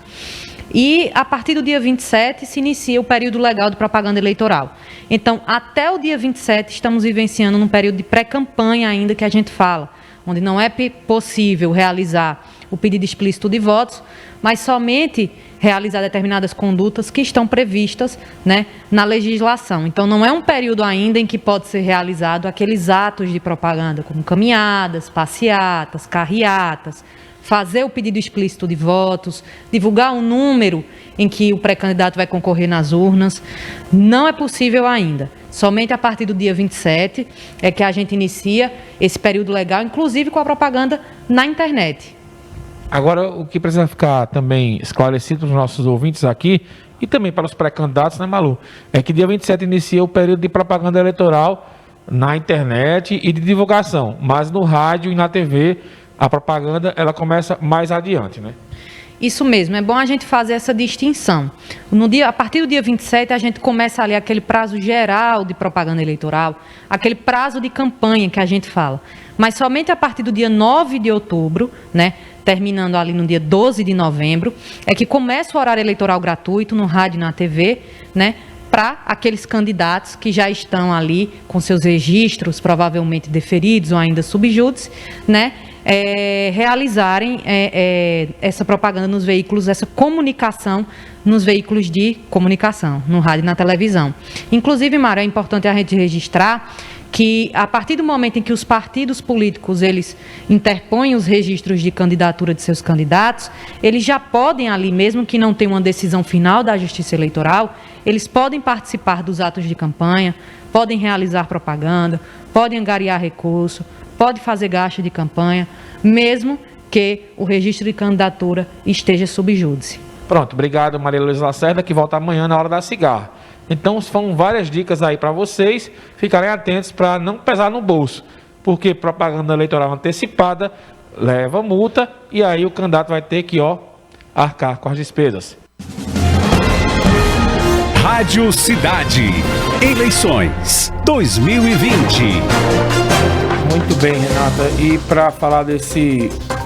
E a partir do dia 27 se inicia o período legal de propaganda eleitoral. Então, até o dia 27 estamos vivenciando num período de pré-campanha ainda que a gente fala, onde não é possível realizar o pedido explícito de votos, mas somente realizar determinadas condutas que estão previstas, né, na legislação. Então, não é um período ainda em que pode ser realizado aqueles atos de propaganda, como caminhadas, passeatas, carreatas, fazer o pedido explícito de votos, divulgar um número em que o pré-candidato vai concorrer nas urnas. Não é possível ainda. Somente a partir do dia 27 é que a gente inicia esse período legal, inclusive com a propaganda na internet. Agora, o que precisa ficar também esclarecido para os nossos ouvintes aqui, e também para os pré-candidatos, né, Malu? É que dia 27 inicia o período de propaganda eleitoral na internet e de divulgação, mas no rádio e na TV a propaganda ela começa mais adiante, né? Isso mesmo, é bom a gente fazer essa distinção. A partir do dia 27, a gente começa ali aquele prazo geral de propaganda eleitoral, aquele prazo de campanha que a gente fala. Mas somente a partir do dia 9 de outubro, né, terminando ali no dia 12 de novembro, é que começa o horário eleitoral gratuito no rádio e na TV, né, para aqueles candidatos que já estão ali com seus registros provavelmente deferidos ou ainda subjúdice, né, realizarem essa propaganda nos veículos, essa comunicação nos veículos de comunicação, no rádio e na televisão. Inclusive, Mário, é importante a gente registrar que a partir do momento em que os partidos políticos eles interpõem os registros de candidatura de seus candidatos, eles já podem ali, mesmo que não tenham uma decisão final da Justiça Eleitoral, eles podem participar dos atos de campanha, podem realizar propaganda, podem angariar recurso, pode fazer gasto de campanha, mesmo que o registro de candidatura esteja sob júdice. Pronto, obrigado, Maria Luísa Lacerda, que volta amanhã na hora da cigarra. Então, foram várias dicas aí para vocês ficarem atentos para não pesar no bolso, porque propaganda eleitoral antecipada leva multa e aí o candidato vai ter que, arcar com as despesas. Rádio Cidade. Eleições 2020. Muito bem, Renata. E para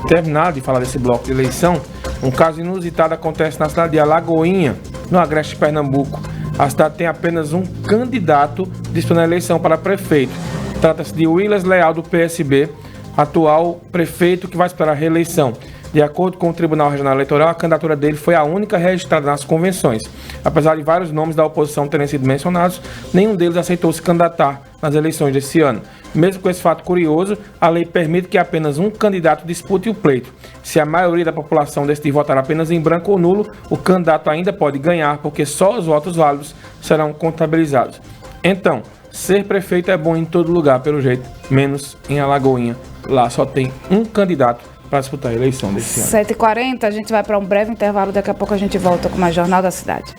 terminar de falar desse bloco de eleição, um caso inusitado acontece na cidade de Alagoinha, no agreste de Pernambuco. A cidade tem apenas um candidato disputando a eleição para prefeito. Trata-se de Willis Leal, do PSB, atual prefeito que vai disputar a reeleição. De acordo com o Tribunal Regional Eleitoral, a candidatura dele foi a única registrada nas convenções. Apesar de vários nomes da oposição terem sido mencionados, nenhum deles aceitou se candidatar nas eleições desse ano. Mesmo com esse fato curioso, a lei permite que apenas um candidato dispute o pleito. Se a maioria da população decidir votar apenas em branco ou nulo, o candidato ainda pode ganhar, porque só os votos válidos serão contabilizados. Então, ser prefeito é bom em todo lugar, pelo jeito, menos em Alagoinha. Lá só tem um candidato para disputar a eleição desse ano. 7h40, a gente vai para um breve intervalo, daqui a pouco a gente volta com mais Jornal da Cidade.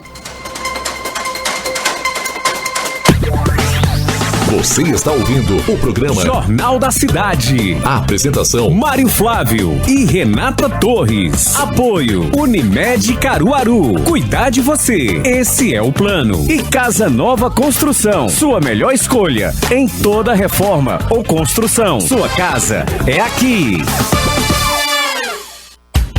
Você está ouvindo o programa Jornal da Cidade. A apresentação: Mário Flávio e Renata Torres. Apoio: Unimed Caruaru. Cuidar de você. Esse é o plano. E Casa Nova Construção. Sua melhor escolha em toda reforma ou construção. Sua casa é aqui.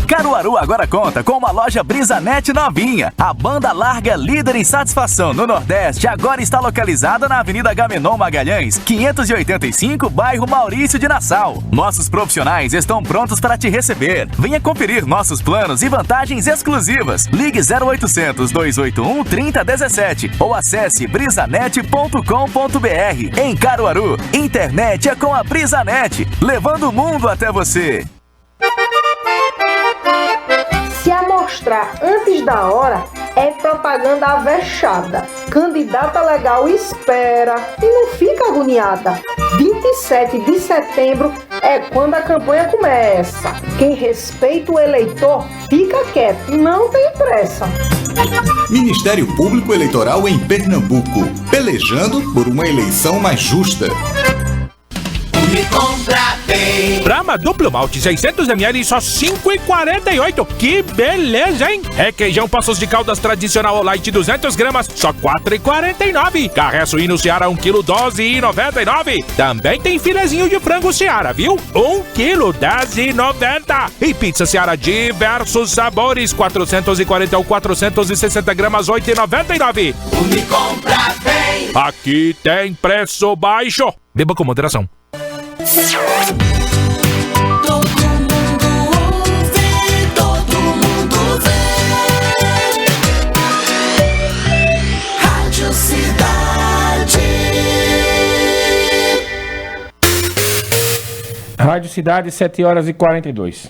Caruaru agora conta com uma loja Brisanet novinha. A banda larga líder em satisfação no Nordeste agora está localizada na Avenida Agamenon Magalhães, 585, bairro Maurício de Nassau. Nossos profissionais estão prontos para te receber. Venha conferir nossos planos e vantagens exclusivas. Ligue 0800 281 3017 ou acesse brisanet.com.br. Em Caruaru, internet é com a Brisanet, levando o mundo até você. Se amor mostrar antes da hora é propaganda avexada. Candidata legal espera e não fica agoniada. 27 de setembro é quando a campanha começa. Quem respeita o eleitor fica quieto, não tem pressa. Ministério Público Eleitoral em Pernambuco, pelejando por uma eleição mais justa. Brahma Duplo Malte 600ml só 5,48. Que beleza, hein? Requeijão Poços de Caldas tradicional light 200 gramas só 4,49. Carré suíno Seara 1 kg 12,99. Também tem filezinho de frango Seara, viu? 1 kg 10,90. E pizza Seara diversos sabores 440 ou 460 gramas 8,99. Unicompra tem. Aqui tem preço baixo. Beba com moderação. Todo mundo ouve, todo mundo vê. Rádio Cidade. Rádio Cidade, 7h42.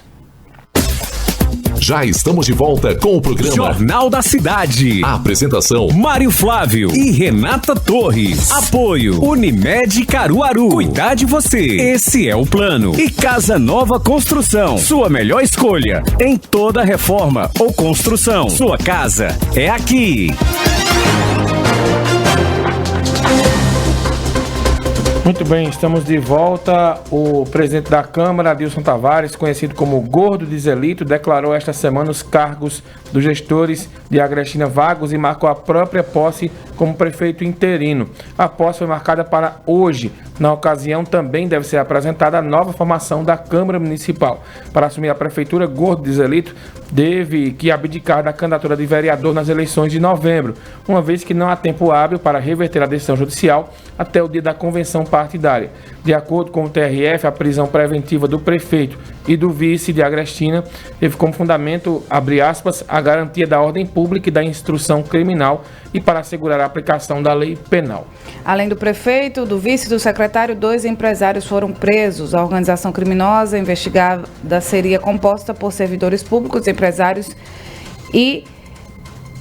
Já estamos de volta com o programa Jornal da Cidade. A apresentação: Mário Flávio e Renata Torres. Apoio: Unimed Caruaru. Cuidar de você. Esse é o plano. E Casa Nova Construção. Sua melhor escolha em toda reforma ou construção. Sua casa é aqui. Muito bem, estamos de volta. O presidente da Câmara, Adilson Tavares, conhecido como Gordo de Zelito, declarou esta semana os cargos dos gestores de Agrestina vagos e marcou a própria posse como prefeito interino. A posse foi marcada para hoje. Na ocasião, também deve ser apresentada a nova formação da Câmara Municipal. Para assumir a prefeitura, Gordo de Zelito teve que abdicar da candidatura de vereador nas eleições de novembro, uma vez que não há tempo hábil para reverter a decisão judicial até o dia da convenção partidária. De acordo com o TRF, a prisão preventiva do prefeito e do vice de Agrestina teve como fundamento, abre aspas, a garantia da ordem pública e da instrução criminal e para assegurar a aplicação da lei penal. Além do prefeito, do vice e do secretário, 2 empresários foram presos. A organização criminosa investigada seria composta por servidores públicos, empresários e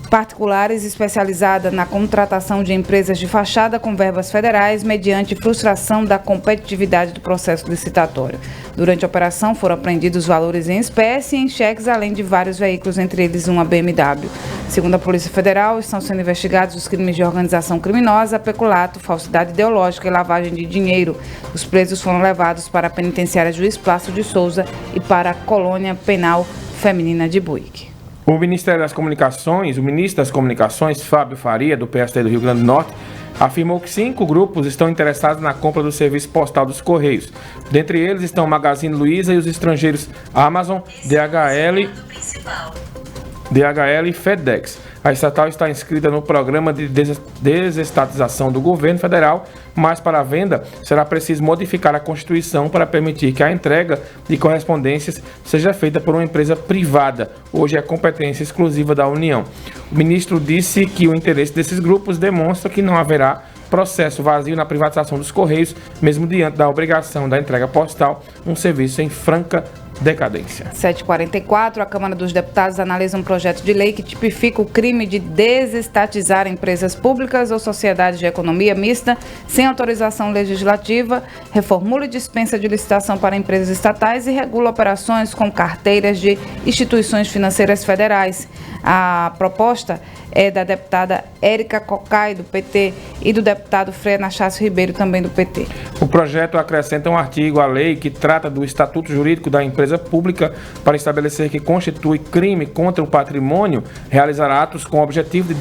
particulares especializada na contratação de empresas de fachada com verbas federais mediante frustração da competitividade do processo licitatório. Durante a operação foram apreendidos valores em espécie e em cheques, além de vários veículos, entre eles uma BMW. Segundo a Polícia Federal, estão sendo investigados os crimes de organização criminosa, peculato, falsidade ideológica e lavagem de dinheiro. Os presos foram levados para a penitenciária Juiz Plácido de Souza e para a colônia penal feminina de Buíque. O ministro das Comunicações, Fábio Faria, do PST do Rio Grande do Norte, afirmou que 5 grupos estão interessados na compra do serviço postal dos Correios. Dentre eles estão Magazine Luiza e os estrangeiros Amazon, DHL e FedEx. A estatal está inscrita no programa de desestatização do governo federal, mas para a venda será preciso modificar a Constituição para permitir que a entrega de correspondências seja feita por uma empresa privada. Hoje é competência exclusiva da União. O ministro disse que o interesse desses grupos demonstra que não haverá processo vazio na privatização dos Correios, mesmo diante da obrigação da entrega postal, um serviço em franca decadência. 7h44, a Câmara dos Deputados analisa um projeto de lei que tipifica o crime de desestatizar empresas públicas ou sociedades de economia mista sem autorização legislativa, reformula e dispensa de licitação para empresas estatais e regula operações com carteiras de instituições financeiras federais. A proposta é da deputada Érica Cocai, do PT, e do deputado Frei Anastácio Ribeiro, também do PT. O projeto acrescenta um artigo à lei que trata do estatuto jurídico da empresa pública para estabelecer que constitui crime contra o patrimônio realizar atos com o objetivo de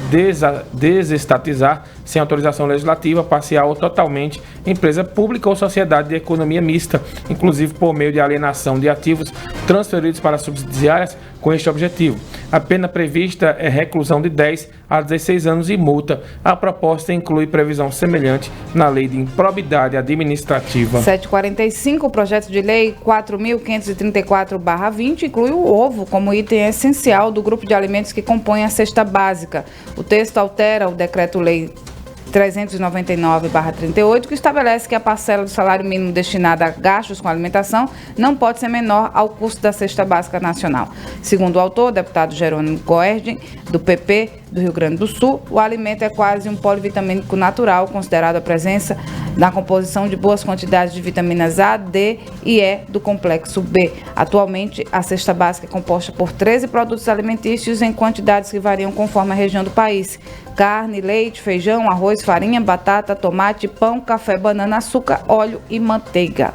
desestatizar, sem autorização legislativa, parcial ou totalmente, empresa pública ou sociedade de economia mista, inclusive por meio de alienação de ativos transferidos para subsidiárias com este objetivo. A pena prevista é reclusão de 10 a 16 anos e multa. A proposta inclui previsão semelhante na Lei de Improbidade Administrativa. 7h45, o projeto de lei 4.534/20 inclui o ovo como item essencial do grupo de alimentos que compõe a cesta básica. O texto altera o decreto-lei 399/38, que estabelece que a parcela do salário mínimo destinada a gastos com alimentação não pode ser menor ao custo da cesta básica nacional. Segundo o autor, o deputado Jerônimo Goergen, do PP do Rio Grande do Sul, o alimento é quase um polivitamínico natural, considerado a presença na composição de boas quantidades de vitaminas A, D e E do complexo B. Atualmente, a cesta básica é composta por 13 produtos alimentícios em quantidades que variam conforme a região do país: carne, leite, feijão, arroz, farinha, batata, tomate, pão, café, banana, açúcar, óleo e manteiga.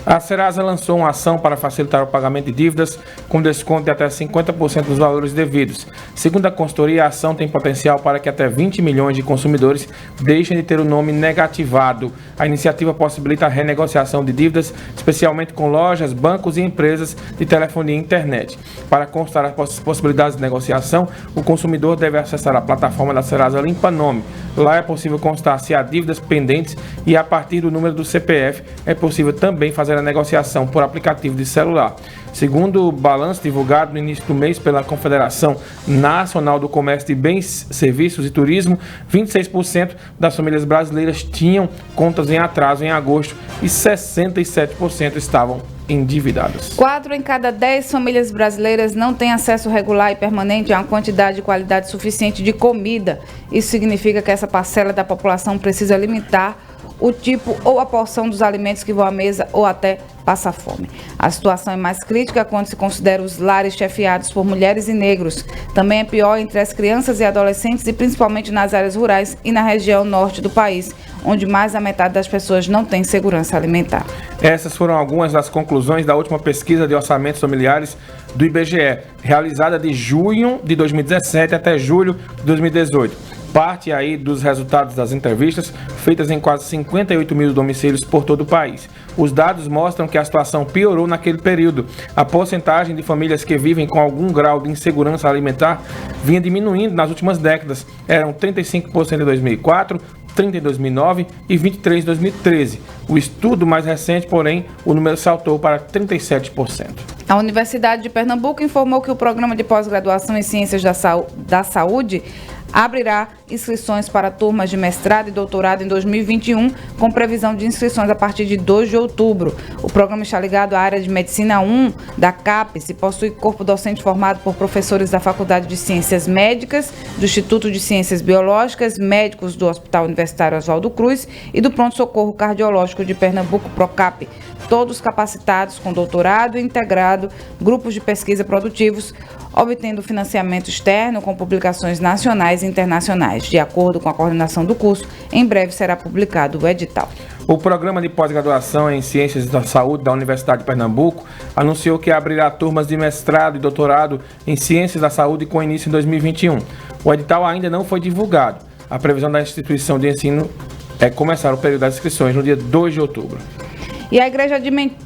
A Serasa lançou uma ação para facilitar o pagamento de dívidas com desconto de até 50% dos valores devidos. Segundo a consultoria, a ação tem potencial para que até 20 milhões de consumidores deixem de ter o nome negativado. A iniciativa possibilita a renegociação de dívidas, especialmente com lojas, bancos e empresas de telefonia e internet. Para constar as possibilidades de negociação, o consumidor deve acessar a plataforma da Serasa Limpa Nome. Lá é possível constar se há dívidas pendentes e, a partir do número do CPF, é possível também fazer a negociação por aplicativo de celular. Segundo o balanço divulgado no início do mês pela Confederação Nacional do Comércio de Bens, Serviços e Turismo, 26% das famílias brasileiras tinham contas em atraso em agosto e 67% estavam endividadas. 4 em cada 10 famílias brasileiras não têm acesso regular e permanente a uma quantidade e qualidade suficiente de comida. Isso significa que essa parcela da população precisa limitar o tipo ou a porção dos alimentos que vão à mesa ou até passa fome. A situação é mais crítica quando se considera os lares chefiados por mulheres e negros. Também é pior entre as crianças e adolescentes e principalmente nas áreas rurais e na região norte do país, onde mais da metade das pessoas não tem segurança alimentar. Essas foram algumas das conclusões da última pesquisa de orçamentos familiares do IBGE, realizada de junho de 2017 até julho de 2018. Parte aí dos resultados das entrevistas feitas em quase 58 mil domicílios por todo o país. Os dados mostram que a situação piorou naquele período. A porcentagem de famílias que vivem com algum grau de insegurança alimentar vinha diminuindo nas últimas décadas. Eram 35% em 2004, 30% em 2009 e 23% em 2013. O estudo mais recente, porém, o número saltou para 37%. A Universidade de Pernambuco informou que o programa de pós-graduação em Ciências da Saúde abrirá inscrições para turmas de mestrado e doutorado em 2021, com previsão de inscrições a partir de 2 de outubro. O programa está ligado à área de Medicina 1 da CAPES e possui corpo docente formado por professores da Faculdade de Ciências Médicas, do Instituto de Ciências Biológicas, médicos do Hospital Universitário Oswaldo Cruz e do Pronto Socorro Cardiológico de Pernambuco, PROCAP. Todos capacitados com doutorado e integrado, grupos de pesquisa produtivos, obtendo financiamento externo com publicações nacionais e internacionais. De acordo com a coordenação do curso, em breve será publicado o edital. O programa de pós-graduação em Ciências da Saúde da Universidade de Pernambuco anunciou que abrirá turmas de mestrado e doutorado em Ciências da Saúde com início em 2021. O edital ainda não foi divulgado. A previsão da instituição de ensino é começar o período das inscrições no dia 2 de outubro. E a Igreja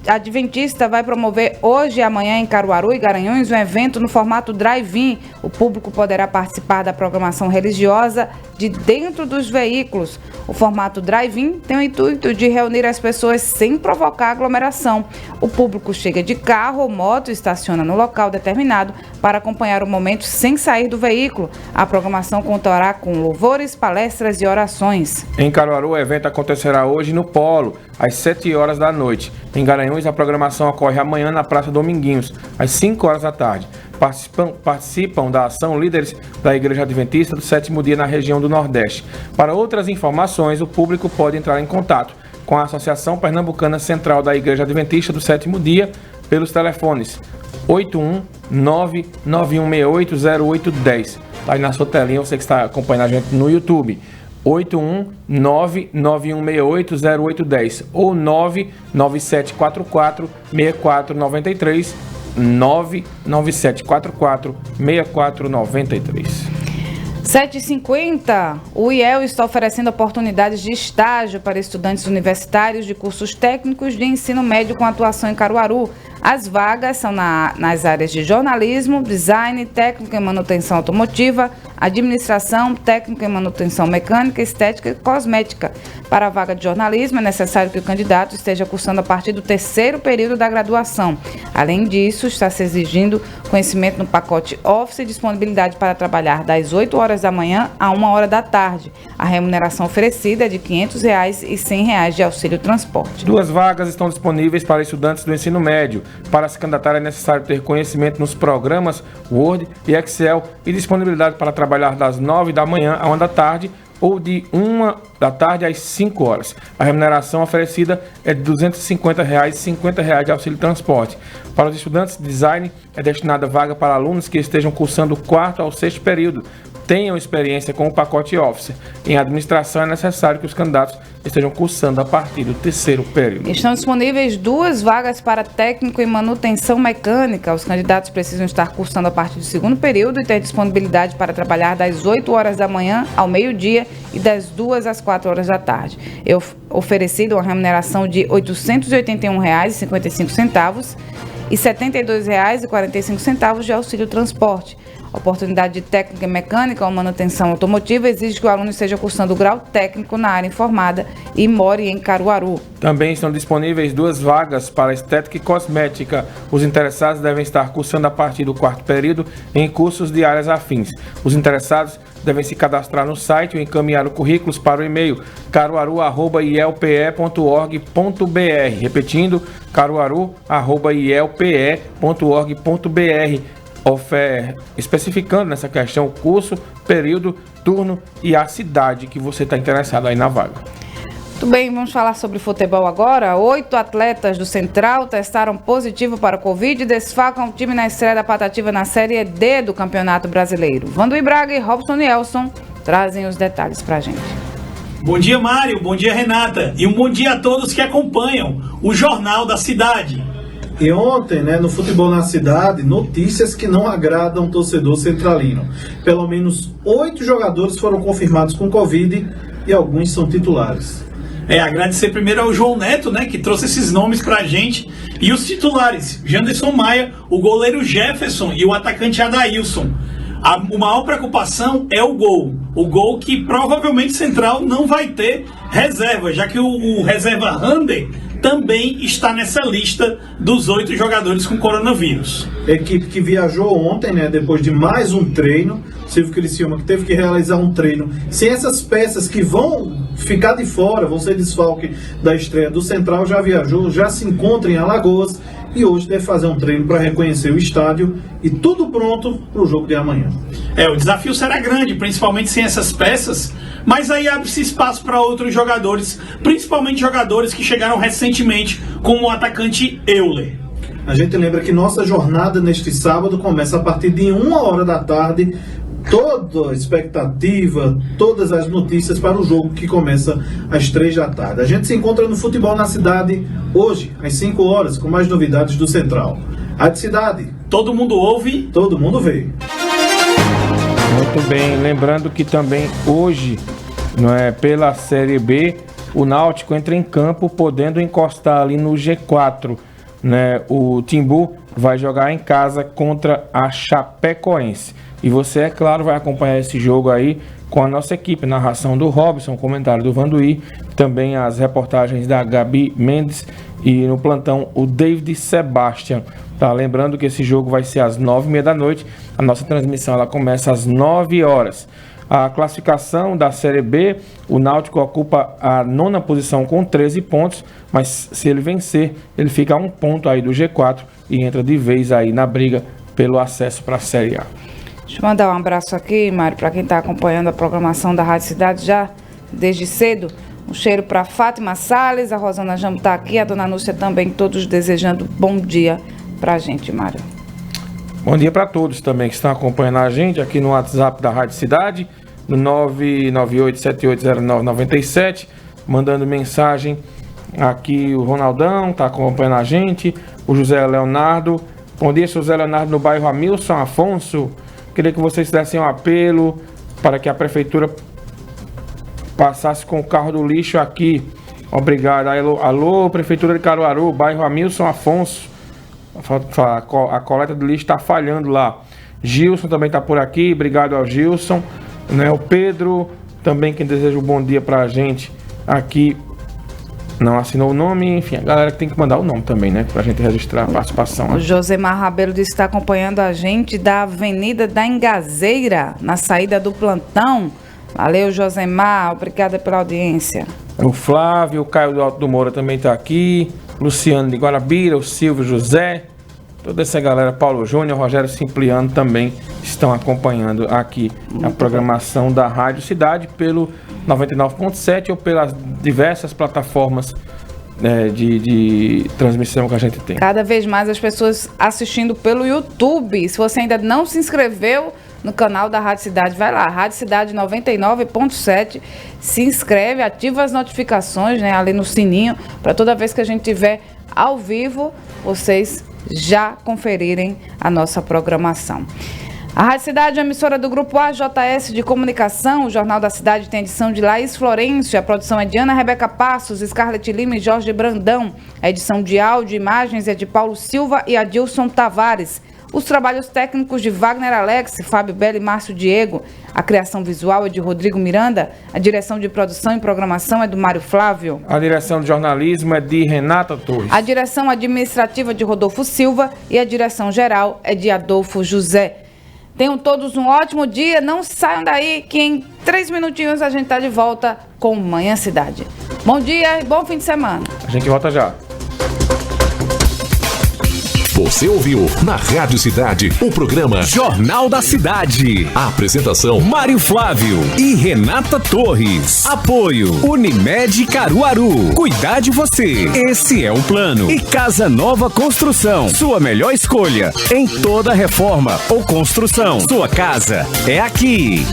Adventista vai promover hoje e amanhã em Caruaru e Garanhuns um evento no formato drive-in. O público poderá participar da programação religiosa de dentro dos veículos. O formato drive-in tem o intuito de reunir as pessoas sem provocar aglomeração. O público chega de carro ou moto e estaciona no local determinado para acompanhar o momento sem sair do veículo. A programação contará com louvores, palestras e orações. Em Caruaru, o evento acontecerá hoje no Polo, às 7 horas da noite. Em Garanhuns, a programação ocorre amanhã na Praça Dominguinhos, às 5 horas da tarde. Participam da ação líderes da Igreja Adventista do Sétimo Dia na região do Nordeste. Para outras informações, o público pode entrar em contato com a Associação Pernambucana Central da Igreja Adventista do Sétimo Dia pelos telefones 81991680810. Aí na sua telinha, você que está acompanhando a gente no YouTube. 81991680810 ou 99744-6493, 99744-6493. 7h50, o IEL está oferecendo oportunidades de estágio para estudantes universitários de cursos técnicos de ensino médio com atuação em Caruaru. As vagas são nas áreas de jornalismo, design, técnico em manutenção automotiva, administração, técnico em manutenção mecânica, estética e cosmética. Para a vaga de jornalismo, é necessário que o candidato esteja cursando a partir do 3º período da graduação. Além disso, está se exigindo conhecimento no pacote Office e disponibilidade para trabalhar das 8 horas da manhã a 1 hora da tarde. A remuneração oferecida é de R$ 500 e R$ 100 de auxílio transporte. 2 vagas estão disponíveis para estudantes do ensino médio. Para se candidatar é necessário ter conhecimento nos programas Word e Excel e disponibilidade para trabalhar das 9 da manhã a 1 da tarde ou de 1 da tarde às 5 horas. A remuneração oferecida é de R$ 250 e R$ 50 de auxílio transporte. Para os estudantes de design, é destinada vaga para alunos que estejam cursando o 4º ao 6º período, tenham experiência com o pacote Office. Em administração, é necessário que os candidatos estejam cursando a partir do 3º período. Estão disponíveis 2 vagas para técnico em manutenção mecânica. Os candidatos precisam estar cursando a partir do 2º período e ter disponibilidade para trabalhar das 8 horas da manhã ao meio-dia e das 2 às 4 horas da tarde. É oferecido uma remuneração de R$ 881,55 e R$ 72,45 de auxílio transporte. A oportunidade de técnica mecânica ou manutenção automotiva exige que o aluno esteja cursando o grau técnico na área informada e more em Caruaru. Também estão disponíveis 2 vagas para estética e cosmética. Os interessados devem estar cursando a partir do 4º período em cursos de áreas afins. Os interessados devem se cadastrar no site ou encaminhar os currículos para o e-mail caruaru@ielpe.org.br. Repetindo, caruaru@ielpe.org.br. Especificando nessa questão o curso, período, turno e a cidade que você está interessado aí na vaga. Muito bem, vamos falar sobre futebol agora. 8 atletas do Central testaram positivo para o Covid e desfalcam o time na estreia da Patativa na Série D do Campeonato Brasileiro. Vanduí Braga e Robson Nelson trazem os detalhes pra gente. Bom dia, Mário. Bom dia, Renata. E um bom dia a todos que acompanham o Jornal da Cidade. E ontem, no Futebol na Cidade, notícias que não agradam o torcedor centralino. Pelo menos 8 jogadores foram confirmados com Covid e alguns são titulares. Agradecer primeiro ao João Neto, que trouxe esses nomes pra gente. E os titulares, Janderson Maia, o goleiro Jefferson e o atacante Adailson. A maior preocupação é o gol. O gol que provavelmente Central não vai ter reserva, já que o reserva Rander também está nessa lista dos 8 jogadores com coronavírus. Equipe que viajou ontem, depois de mais um treino. Silvio Criciúma que teve que realizar um treino sem essas peças que vão ficar de fora, vão ser desfalque da estreia do Central, já viajou, já se encontra em Alagoas e hoje deve fazer um treino para reconhecer o estádio e tudo pronto para o jogo de amanhã. O desafio será grande, principalmente sem essas peças, mas aí abre-se espaço para outros jogadores, principalmente jogadores que chegaram recentemente, como o atacante Euler. A gente lembra que nossa jornada neste sábado começa a partir de 1 hora da tarde. Toda a expectativa, todas as notícias para o jogo que começa às 3 da tarde. A gente se encontra no Futebol na Cidade hoje, às 5 horas, com mais novidades do Central. Rádio Cidade. Todo mundo ouve, todo mundo vê. Muito bem, lembrando que também hoje, pela Série B, o Náutico entra em campo podendo encostar ali no G4. O Timbu vai jogar em casa contra a Chapecoense. E você, é claro, vai acompanhar esse jogo aí com a nossa equipe, narração do Robson, comentário do Vanduí, também as reportagens da Gabi Mendes e no plantão o David Sebastian. Lembrando que esse jogo vai ser às 9h30 da noite, a nossa transmissão ela começa às 9 horas. A classificação da Série B, o Náutico ocupa a 9ª posição com 13 pontos, mas se ele vencer, ele fica a 1 ponto aí do G4 e entra de vez aí na briga pelo acesso para a Série A. Deixa eu mandar um abraço aqui, Mário, para quem está acompanhando a programação da Rádio Cidade já desde cedo. Um cheiro para Fátima Salles, a Rosana Jambo está aqui, a Dona Núcia também, todos desejando bom dia para a gente, Mário. Bom dia para todos também que estão acompanhando a gente aqui no WhatsApp da Rádio Cidade, no 998780997, mandando mensagem aqui. O Ronaldão está acompanhando a gente, o José Leonardo. Bom dia, José Leonardo, no bairro Hamilton Afonso. Queria que vocês dessem um apelo para que a prefeitura passasse com o carro do lixo aqui. Obrigado. Alô, Prefeitura de Caruaru, bairro Hamilton Afonso. A coleta de lixo está falhando lá. Gilson também está por aqui, obrigado ao Gilson. Né? O Pedro também, quem deseja um bom dia para a gente aqui, não assinou o nome. Enfim, a galera que tem que mandar o nome também, né? Para a gente registrar a participação. Né? O Josemar Rabelo disse que está acompanhando a gente da Avenida da Engazeira, na saída do plantão. Valeu, Josemar, obrigada pela audiência. O Flávio, o Caio do Alto do Moura também está aqui. Luciano de Guarabira, o Silvio José, toda essa galera, Paulo Júnior, Rogério Simpliano também estão acompanhando aqui a programação da Rádio Cidade pelo 99.7 ou pelas diversas plataformas de transmissão que a gente tem. Cada vez mais as pessoas assistindo pelo YouTube. Se você ainda não se inscreveu no canal da Rádio Cidade, vai lá, Rádio Cidade 99.7, se inscreve, ativa as notificações, né, ali no sininho, para toda vez que a gente tiver ao vivo, vocês já conferirem a nossa programação. A Rádio Cidade é uma emissora do Grupo AJS de Comunicação. O Jornal da Cidade tem edição de Laís Florencio. A produção é de Ana Rebeca Passos, Scarlett Lima e Jorge Brandão. A edição de áudio e imagens é de Paulo Silva e Adilson Tavares. Os trabalhos técnicos de Wagner Alex, Fábio Bela e Márcio Diego. A criação visual é de Rodrigo Miranda. A direção de produção e programação é do Mário Flávio. A direção de jornalismo é de Renata Torres. A direção administrativa de Rodolfo Silva e a direção geral é de Adolfo José. Tenham todos um ótimo dia. Não saiam daí que em 3 minutinhos a gente está de volta com Manhã Cidade. Bom dia e bom fim de semana. A gente volta já. Você ouviu na Rádio Cidade o programa Jornal da Cidade. A apresentação Mário Flávio e Renata Torres. Apoio Unimed Caruaru. Cuidar de você. Esse é o plano. E Casa Nova Construção. Sua melhor escolha em toda reforma ou construção. Sua casa é aqui.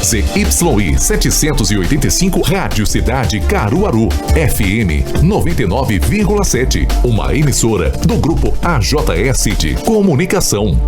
CYI 785 Rádio Cidade Caruaru, FM 99,7. Uma emissora do Grupo AJS de Comunicação.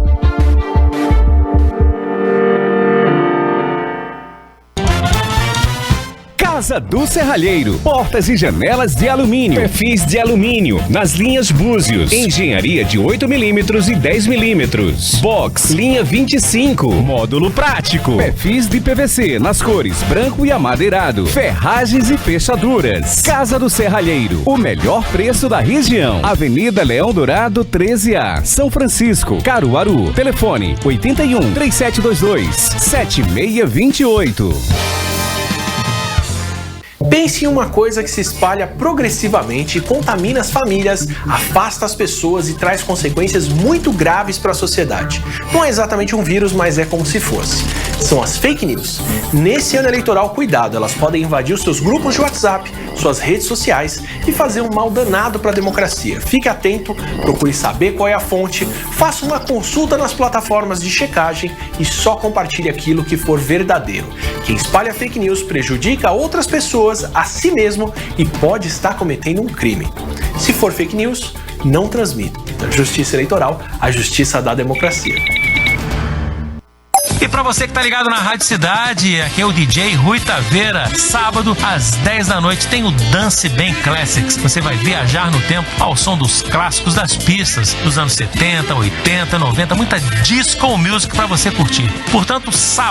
Casa do Serralheiro. Portas e janelas de alumínio. Perfis de alumínio. Nas linhas Búzios. Engenharia de 8mm e 10mm. Box. Linha 25. Módulo prático. Perfis de PVC. Nas cores branco e amadeirado. Ferragens e fechaduras. Casa do Serralheiro. O melhor preço da região. Avenida Leão Dourado 13A. São Francisco. Caruaru. Telefone 81 3722 7628. Pense em uma coisa que se espalha progressivamente, contamina as famílias, afasta as pessoas e traz consequências muito graves para a sociedade. Não é exatamente um vírus, mas é como se fosse. São as fake news. Nesse ano eleitoral, cuidado, elas podem invadir os seus grupos de WhatsApp, suas redes sociais e fazer um mal danado para a democracia. Fique atento, procure saber qual é a fonte, faça uma consulta nas plataformas de checagem e só compartilhe aquilo que for verdadeiro. Quem espalha fake news prejudica outras pessoas, a si mesmo e pode estar cometendo um crime. Se for fake news, não transmita. Justiça eleitoral, a justiça da democracia. E pra você que tá ligado na Rádio Cidade, aqui é o DJ Rui Taveira. Sábado, às 10 da noite, tem o Dance Bem Classics. Você vai viajar no tempo ao som dos clássicos das pistas dos anos 70, 80, 90, muita disco music pra você curtir. Portanto, sábado,